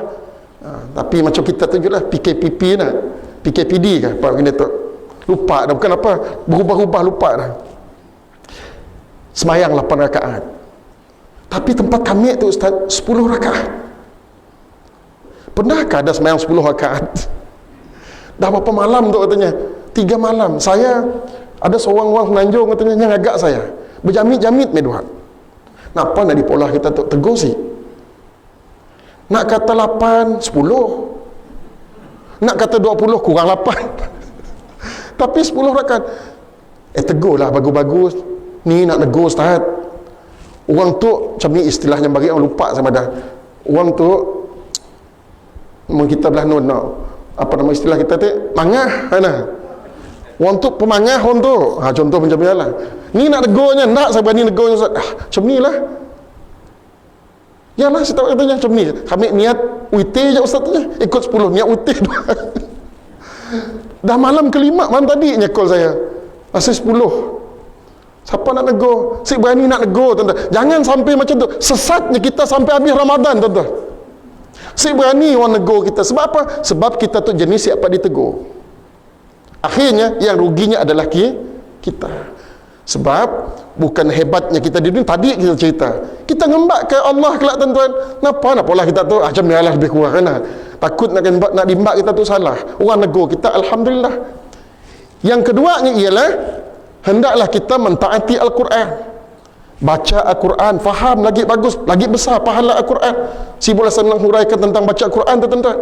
Tapi macam kita tu je lah, PKPP nak. PKPD ke apa gini tu. Lupa dah, bukan apa, berubah-ubah lupa dah. Semayang 8 rakaat. Tapi tempat kami tu Ustaz 10 rakaat. Pernahkah ada semayang 10 rakaat? Dah berapa malam tu katanya? 3 malam. Saya ada seorang orang Menanjung katanya yang agak saya. Berjamit-jamit meduhat. Napa nak dipolah kita tu tegur sih? Nak kata 8, 10. Nak kata 20 kurang 8. Tapi 10 rakaat. Tegurlah bagus-bagus. Ni nak negur Ustaz. Orang tu macam ni istilahnya bagi orang lupa sama dah. Orang tu kita belah nun apa nama istilah kita tu? Mangah mana? Orang tu pemangah orang tu. Contoh macam ni lah. Ni nak negurnya, tak saya berani negurnya Ustaz. Macam ni lah. Yalah saya tahu katanya macam ni. Kami niat UT je Ustaz tu je. Ikut 10 niat UT dah malam kelima malam tadi nyekol saya. Masih 10. Siapa nak negur? Si berani nak negur tuan-tuan. Jangan sampai macam tu. Sesatnya kita sampai habis Ramadan tuan-tuan. Si berani orang negur kita. Sebab apa? Sebab kita tu jenis siapa ditegur. Akhirnya yang ruginya adalah kita. Sebab bukan hebatnya kita di dunia. Tadi kita cerita, kita ngembak ke Allah kelak tuan-tuan. Kenapa nak pola kita tu macam ni lah lebih kurang kan? Takut nak dimbak kita tu salah. Orang negur kita, alhamdulillah. Yang keduanya ialah hendaklah kita mentaati Al-Quran. Baca Al-Quran, faham lagi bagus, lagi besar pahala Al-Quran. Si boleh senang huraikan tentang baca Al-Quran tu tuan-tuan.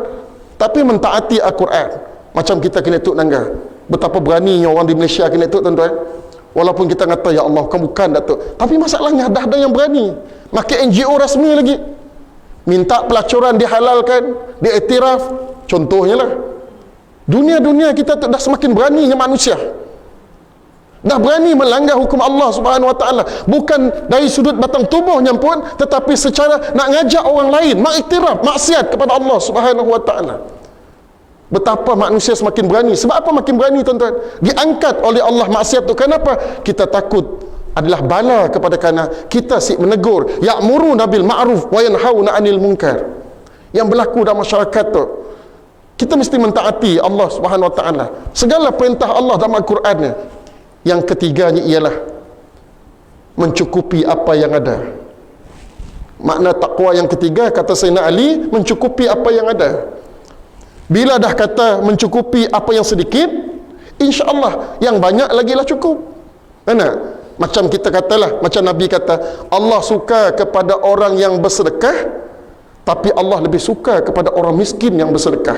Tapi mentaati Al-Quran. Macam kita kena tuk nangga. Betapa beraninya orang di Malaysia kena tuk tuan-tuan. Walaupun kita kata ya Allah bukan Datuk, tapi masalahnya dah ada yang berani. Maka NGO rasmi lagi minta pelacuran dihalalkan, diiktiraf. Contohnya lah, dunia kita tu dah semakin beraninya manusia. Dah berani melanggar hukum Allah Subhanahu Wa Taala, bukan dari sudut batang tubuhnya pun, tetapi secara nak ngajak orang lain mengiktiraf maksiat kepada Allah Subhanahu Wa Taala. Betapa manusia semakin berani. Sebab apa makin berani tuan-tuan? Diangkat oleh Allah maksiat tu. Kenapa? Kita takut adalah bala kepada kerana kita si menegur, ya'muruna bil ma'ruf wa yanhauna 'anil munkar. Yang berlaku dalam masyarakat tu, kita mesti mentaati Allah Subhanahu Wa Taala. Segala perintah Allah dalam Al-Qurannya. Yang ketiganya ialah mencukupi apa yang ada. Makna takwa yang ketiga kata Sayyidina Ali, mencukupi apa yang ada. Bila dah kata mencukupi apa yang sedikit, insya-Allah yang banyak lagi lah cukup. Mana? Macam kita katalah, macam Nabi kata, Allah suka kepada orang yang bersedekah, tapi Allah lebih suka kepada orang miskin yang bersedekah.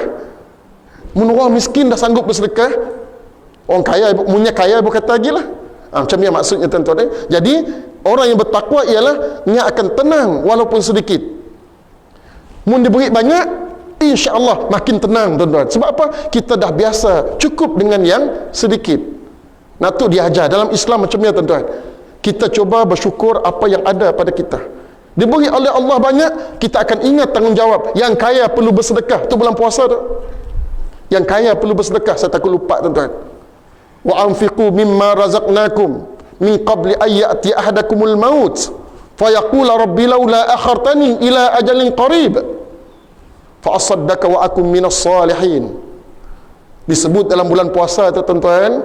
Mun orang miskin dah sanggup bersedekah, orang kaya, punya kaya berkata lagi lah. Macam ni maksudnya tuan-tuan. Jadi orang yang bertakwa ialah nya akan tenang walaupun sedikit. Mun diberi banyak, insya-Allah makin tenang tuan-tuan. Sebab apa? Kita dah biasa cukup dengan yang sedikit. Nah tu diajar dalam Islam macam ni tuan-tuan. Kita cuba bersyukur apa yang ada pada kita. Diberi oleh Allah banyak, kita akan ingat tanggungjawab. Yang kaya perlu bersedekah. Tu bulan puasa tu. Yang kaya perlu bersedekah. Saya takut lupa tuan-tuan. Wa anfiqu mimma razaqnakum min qabli ay ya'ti ahadakumul maut fa yaqula rabbi laula akhartani ila ajalin qarib fa asaddaka wa akum minas salihin. Disebut dalam bulan puasa tu tuan-tuan,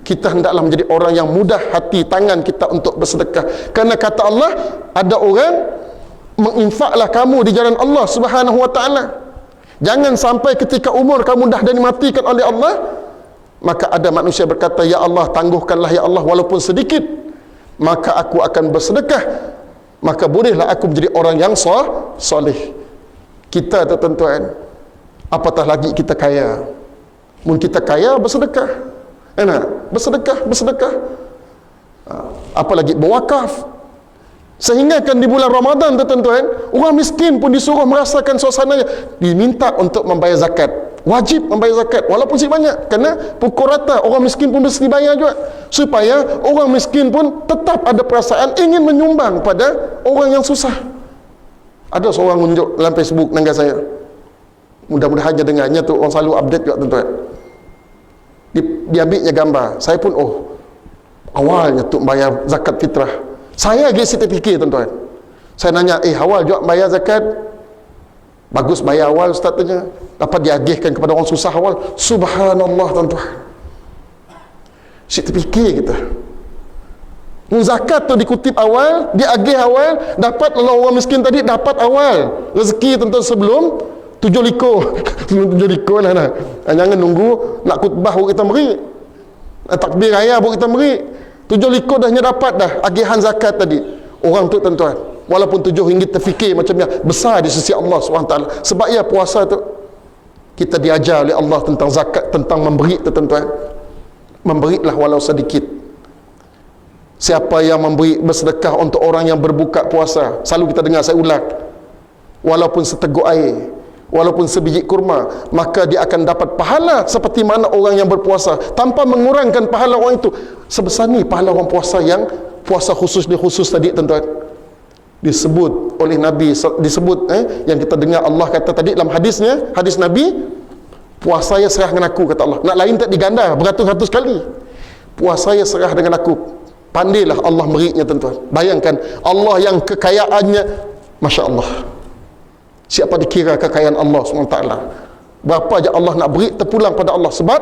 kita hendaklah menjadi orang yang mudah hati tangan kita untuk bersedekah. Kerana kata Allah, ada orang menginfaklah kamu di jalan Allah Subhanahu wa taala. Jangan sampai ketika umur kamu dah dimatikan oleh Allah, maka ada manusia berkata, ya Allah, tangguhkanlah ya Allah walaupun sedikit, maka aku akan bersedekah, maka bolehlah aku menjadi orang yang soleh. Kita tuan-tuan, apatah lagi kita kaya. Mun kita kaya, bersedekah. Bersedekah. Apalagi berwakaf. Sehingga kan di bulan Ramadan tuan-tuan, orang miskin pun disuruh merasakan suasananya, diminta untuk membayar zakat. Wajib membayar zakat walaupun si banyak, kerana pukul rata orang miskin pun mesti bayar juga, supaya orang miskin pun tetap ada perasaan ingin menyumbang pada orang yang susah. Ada seorang unjuk dalam Facebook dengan saya, mudah-mudahan dia dengarnya tu, orang selalu update juga tuan-tuan. Dia ambilnya gambar, saya pun awalnya tu bayar zakat fitrah. Saya lagi fikir tuan-tuan, saya nanya, awal juga bayar zakat? Bagus bayar awal ustaz tanya, dapat diagihkan kepada orang susah awal. Subhanallah tuan-tuan, fikir kita, zakat tu dikutip awal, diagih awal, dapat orang miskin tadi dapat awal rezeki tuan-tuan, sebelum 7 likur sebelum 7 likur lah nah. Jangan nunggu nak khutbah baru kita beri, takbir raya baru kita beri. 7 likur dahnya dapat dah agihan zakat tadi. Orang tu tuan-tuan, walaupun 7 ringgit terfikir macamnya besar di sisi Allah SWT. Sebab ya puasa tu kita diajar oleh Allah tentang zakat, tentang memberi tu tuan-tuan. Memberilah walau sedikit. Siapa yang memberi bersedekah untuk orang yang berbuka puasa, selalu kita dengar, saya ulang, walaupun seteguk air, walaupun sebiji kurma, maka dia akan dapat pahala seperti mana orang yang berpuasa, tanpa mengurangkan pahala orang itu. Sebesar ni pahala orang puasa yang puasa khusus tadi tuan-tuan. Disebut oleh Nabi, yang kita dengar Allah kata tadi dalam hadisnya, hadis Nabi, puasa saya serah dengan aku, kata Allah. Nak lain tak diganda beratus-ratus kali. Puasa saya serah dengan aku. Pandailah Allah berinya tuan-tuan. Bayangkan Allah yang kekayaannya, Masya Allah, siapa dikira kekayaan Allah SWT? Berapa je Allah nak beri, terpulang pada Allah. Sebab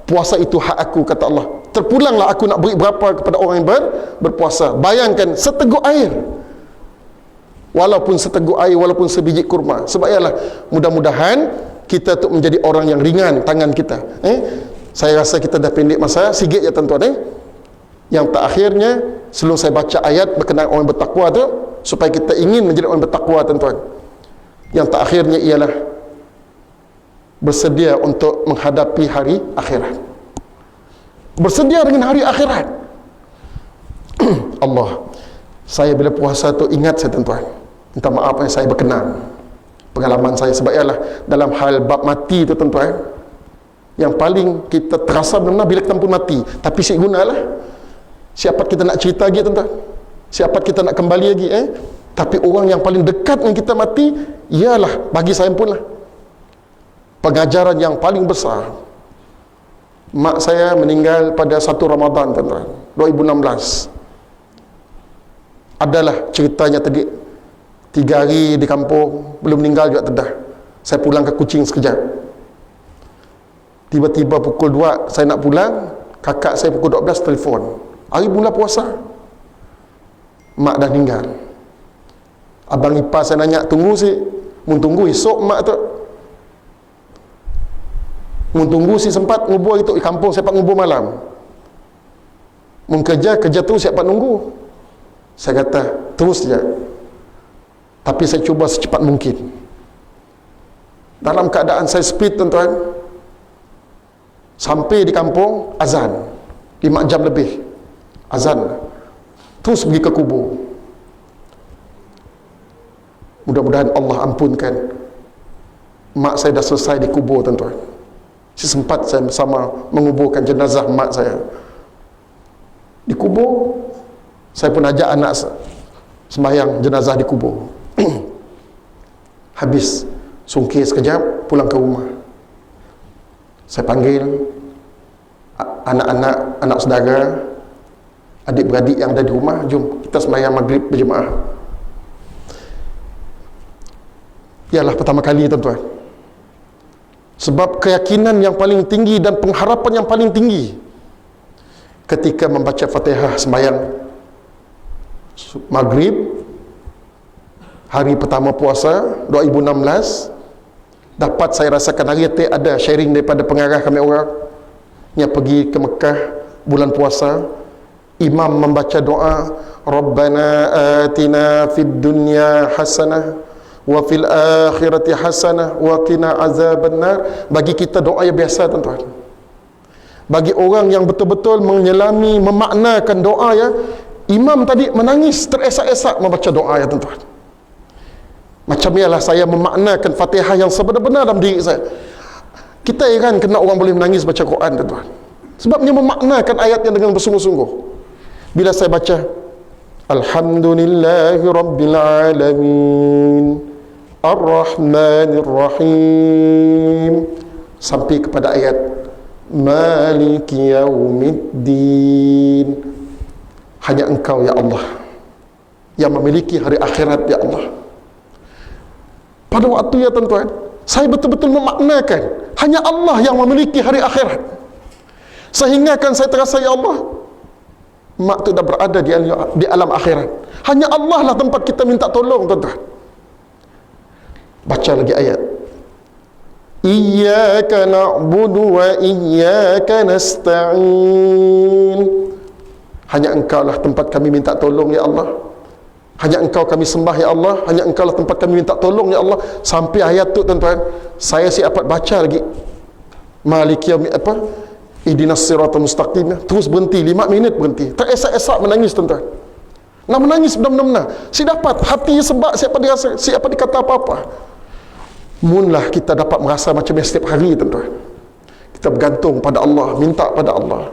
puasa itu hak aku, kata Allah. Terpulanglah aku nak beri berapa kepada orang yang berpuasa. Bayangkan seteguk air, walaupun seteguk air, walaupun sebiji kurma. Sebab ialah, mudah-mudahan kita tu menjadi orang yang ringan tangan kita. Saya rasa kita dah pendek masa, sikit je tuan-tuan. Yang terakhirnya, sebelum saya baca ayat berkenaan orang bertakwa tu, supaya kita ingin menjadi orang bertakwa tuan-tuan, yang terakhirnya ialah bersedia untuk menghadapi hari akhirat. Bersedia dengan hari akhirat. Allah, saya bila puasa tu ingat saya tuan-tuan, minta maaf yang saya berkenan pengalaman saya. Sebab ialah dalam hal bab mati tu tuan-tuan, yang paling kita terasa benar bila kita pun mati. Tapi si gunalah, siapa kita nak cerita lagi tuan-tuan, siapa kita nak kembali lagi. Tapi orang yang paling dekat dengan kita mati, ialah bagi saya pun lah pengajaran yang paling besar. Mak saya meninggal pada 1 Ramadan tuan-tuan, 2016. Adalah ceritanya tadi, 3 hari di kampung, belum meninggal juga tedah. Saya pulang ke Kuching sekejap. Tiba-tiba pukul 2 saya nak pulang, kakak saya pukul 12 telefon, hari bulan puasa, mak dah meninggal. Abang ipar saya nanya, tunggu si, mun tunggu esok mak tu, mun tunggu si sempat ngubur itu di kampung, sempat ngubur malam. Mun kerja tu siapa nunggu. Saya kata terus je, tapi saya cuba secepat mungkin. Dalam keadaan saya speed tuan-tuan, sampai di kampung azan 5 jam lebih azan, terus pergi ke kubur. Mudah-mudahan Allah ampunkan. Mak saya dah selesai dikubur tuan-tuan. Sempat saya bersama menguburkan jenazah mak saya. Dikubur, saya pun ajak anak sembahyang jenazah dikubur. Habis sungkir sekejap, pulang ke rumah. Saya panggil anak-anak, anak saudara, adik-beradik yang ada di rumah, jom kita sembahyang maghrib berjemaah. Ialah pertama kali tuan-tuan. Sebab keyakinan yang paling tinggi dan pengharapan yang paling tinggi ketika membaca Fatihah sembahyang maghrib, hari pertama puasa 2016, dapat saya rasakan hari itu ada sharing daripada pengarah kami orang yang pergi ke Mekah bulan puasa. Imam membaca doa, Rabbana atina fid dunya hasanah wa fil akhirati hasanah wa qina azabannar. Bagi kita doa yang biasa, tuan-tuan. Bagi orang yang betul-betul menyelami, memaknakan doa ya, imam tadi menangis teresak-esak membaca doa ya, tuan-tuan. Macam ialah saya memaknakan Fatihah yang sebenar-benar dalam diri saya. Kita heran kena orang boleh menangis baca Quran, tuan-tuan. Sebabnya memaknakan ayat yang dengan bersungguh-sungguh. Bila saya baca Alhamdulillahi Rabbil Alamin Ar-Rahmanir Rahim sampai kepada ayat Maliki Yaumiddin, hanya Engkau ya Allah yang memiliki hari akhirat ya Allah. Pada waktu ya, tuan-tuan, saya betul-betul memaknakan hanya Allah yang memiliki hari akhirat, sehingga kan saya terasa ya Allah, mak tu dah berada di alam akhirat. Hanya Allah lah tempat kita minta tolong, tuan-tuan. Baca lagi ayat. Iyyaka na'budu wa iyyaka nasta'in. Hanya Engkau lah tempat kami minta tolong ya Allah. Hanya Engkau kami sembah ya Allah. Hanya Engkau lah tempat kami minta tolong ya Allah. Sampai ayat tu, tuan-tuan, saya siap baca lagi. Maliki yaumid apa? Ihdinas siratal mustaqim. Terus berhenti 5 minit, berhenti. Teresak-esak menangis, tuan-tuan. Nak menangis benar-benar. Si dapat hati sebab siapa dirasa, siapa dikata apa-apa. Munlah kita dapat merasa macam setiap hari, tuan-tuan. Kita bergantung pada Allah, minta pada Allah.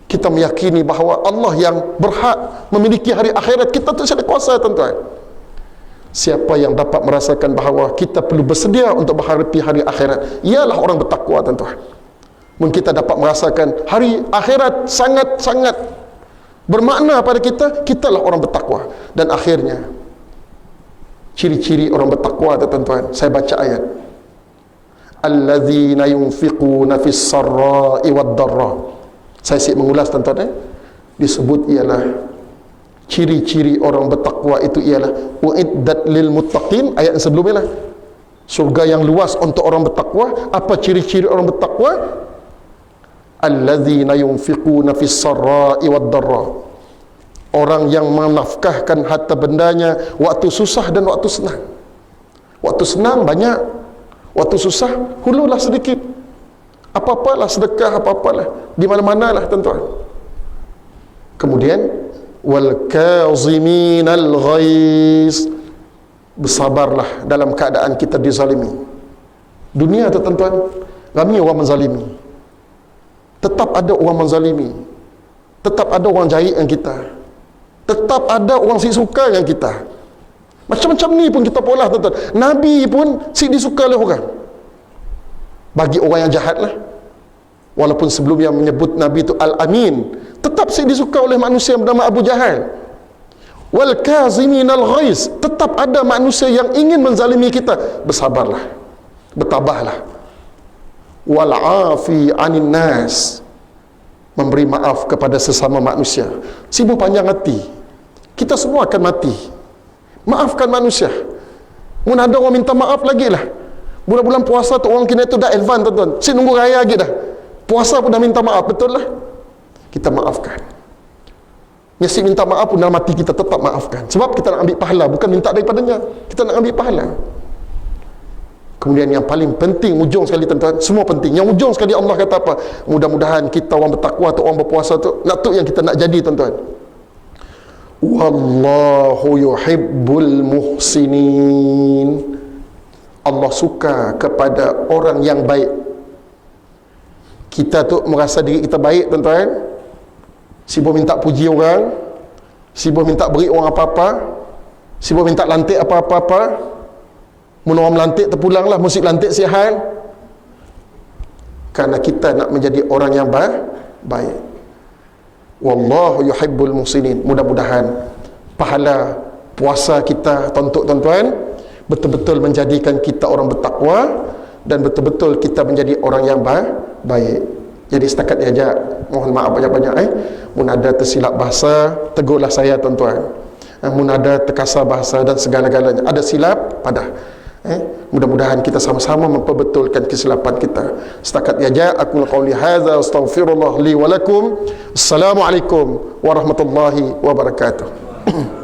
Kita meyakini bahawa Allah yang berhak memiliki hari akhirat. Kita tu ada kuasa, tuan-tuan. Siapa yang dapat merasakan bahawa kita perlu bersedia untuk menghadapi hari akhirat, ialah orang bertakwa, tuan-tuan. Mungkin kita dapat merasakan hari akhirat sangat-sangat bermakna pada kita, kitalah orang bertakwa. Dan akhirnya ciri-ciri orang bertakwa, tuan-tuan, saya baca ayat allazina yunfiquna fis sarra'i wad darra. Saya siap mengulas, tuan-tuan, disebut ialah ciri-ciri orang bertakwa itu ialah uiddat lil muttaqin. Ayat yang sebelumnya lah, surga yang luas untuk orang bertakwa. Apa ciri-ciri orang bertakwa? Allazina yunfiquna fis sarra'i wad darra. Orang yang menafkahkan harta bendanya waktu susah dan waktu senang. Waktu senang banyak, waktu susah hululah sedikit. Apa-apalah sedekah, apa-apalah, di mana-manalah, tuan-tuan. Kemudian wal kaziminal ghaiz, bersabarlah dalam keadaan kita dizalimi. Dunia tu, tuan-tuan, ramai orang menzalimi. Tetap ada orang menzalimi. Tetap ada orang jahit dengan kita. Tetap ada orang si suka dengan kita. Macam-macam ni pun kita pola, tuan-tuan. Nabi pun si disuka oleh orang. Bagi orang yang jahat lah. Walaupun sebelum yang menyebut Nabi itu Al-Amin, tetap si disuka oleh manusia yang bernama Abu Jahal. Wal kaziminal ghaiz, tetap ada manusia yang ingin menzalimi kita. Bersabarlah, bertabahlah. Wal afi anin nas, memberi maaf kepada sesama manusia. Sibuk panjang hati, kita semua akan mati. Maafkan manusia. Mun ada orang minta maaf lagi lah. Bulan-bulan puasa tu orang kena tu dah advance, tuan-tuan. Si nunggu raya lagi dah. Puasa pun dah minta maaf, betul lah. Kita maafkan. Nyasi minta maaf pun dalam hati kita tetap maafkan. Sebab kita nak ambil pahala, bukan minta daripadanya. Kita nak ambil pahala. Kemudian yang paling penting, ujung sekali, tuan-tuan, semua penting. Yang ujung sekali Allah kata apa? Mudah-mudahan kita orang bertakwa tu, orang berpuasa tu, nak tu yang kita nak jadi, tuan-tuan. Wallahu yuhibbul muhsinin. Allah suka kepada orang yang baik. Kita tu merasa diri kita baik, tuan-tuan. Sibuk minta puji orang, sibuk minta beri orang apa-apa, sibuk minta lantik apa-apa. Mun orang melantik terpulanglah, musik lantik sihat. Karena kita nak menjadi orang yang baik. Wallahu yuhibbul muhsinin. Mudah-mudahan pahala puasa kita, tuan-tuan, betul-betul menjadikan kita orang bertakwa dan betul-betul kita menjadi orang yang baik. Jadi setakat ni aja, mohon maaf banyak-banyak. Mun ada tersilap bahasa, tegurlah saya, tuan-tuan. munada, terkasar bahasa dan segala-galanya. Ada silap pada. Mudah-mudahan kita sama-sama memperbetulkan kesilapan kita. Setakat ya aku qauli hadza astaghfirullah li wa lakum. Assalamualaikum warahmatullahi wabarakatuh.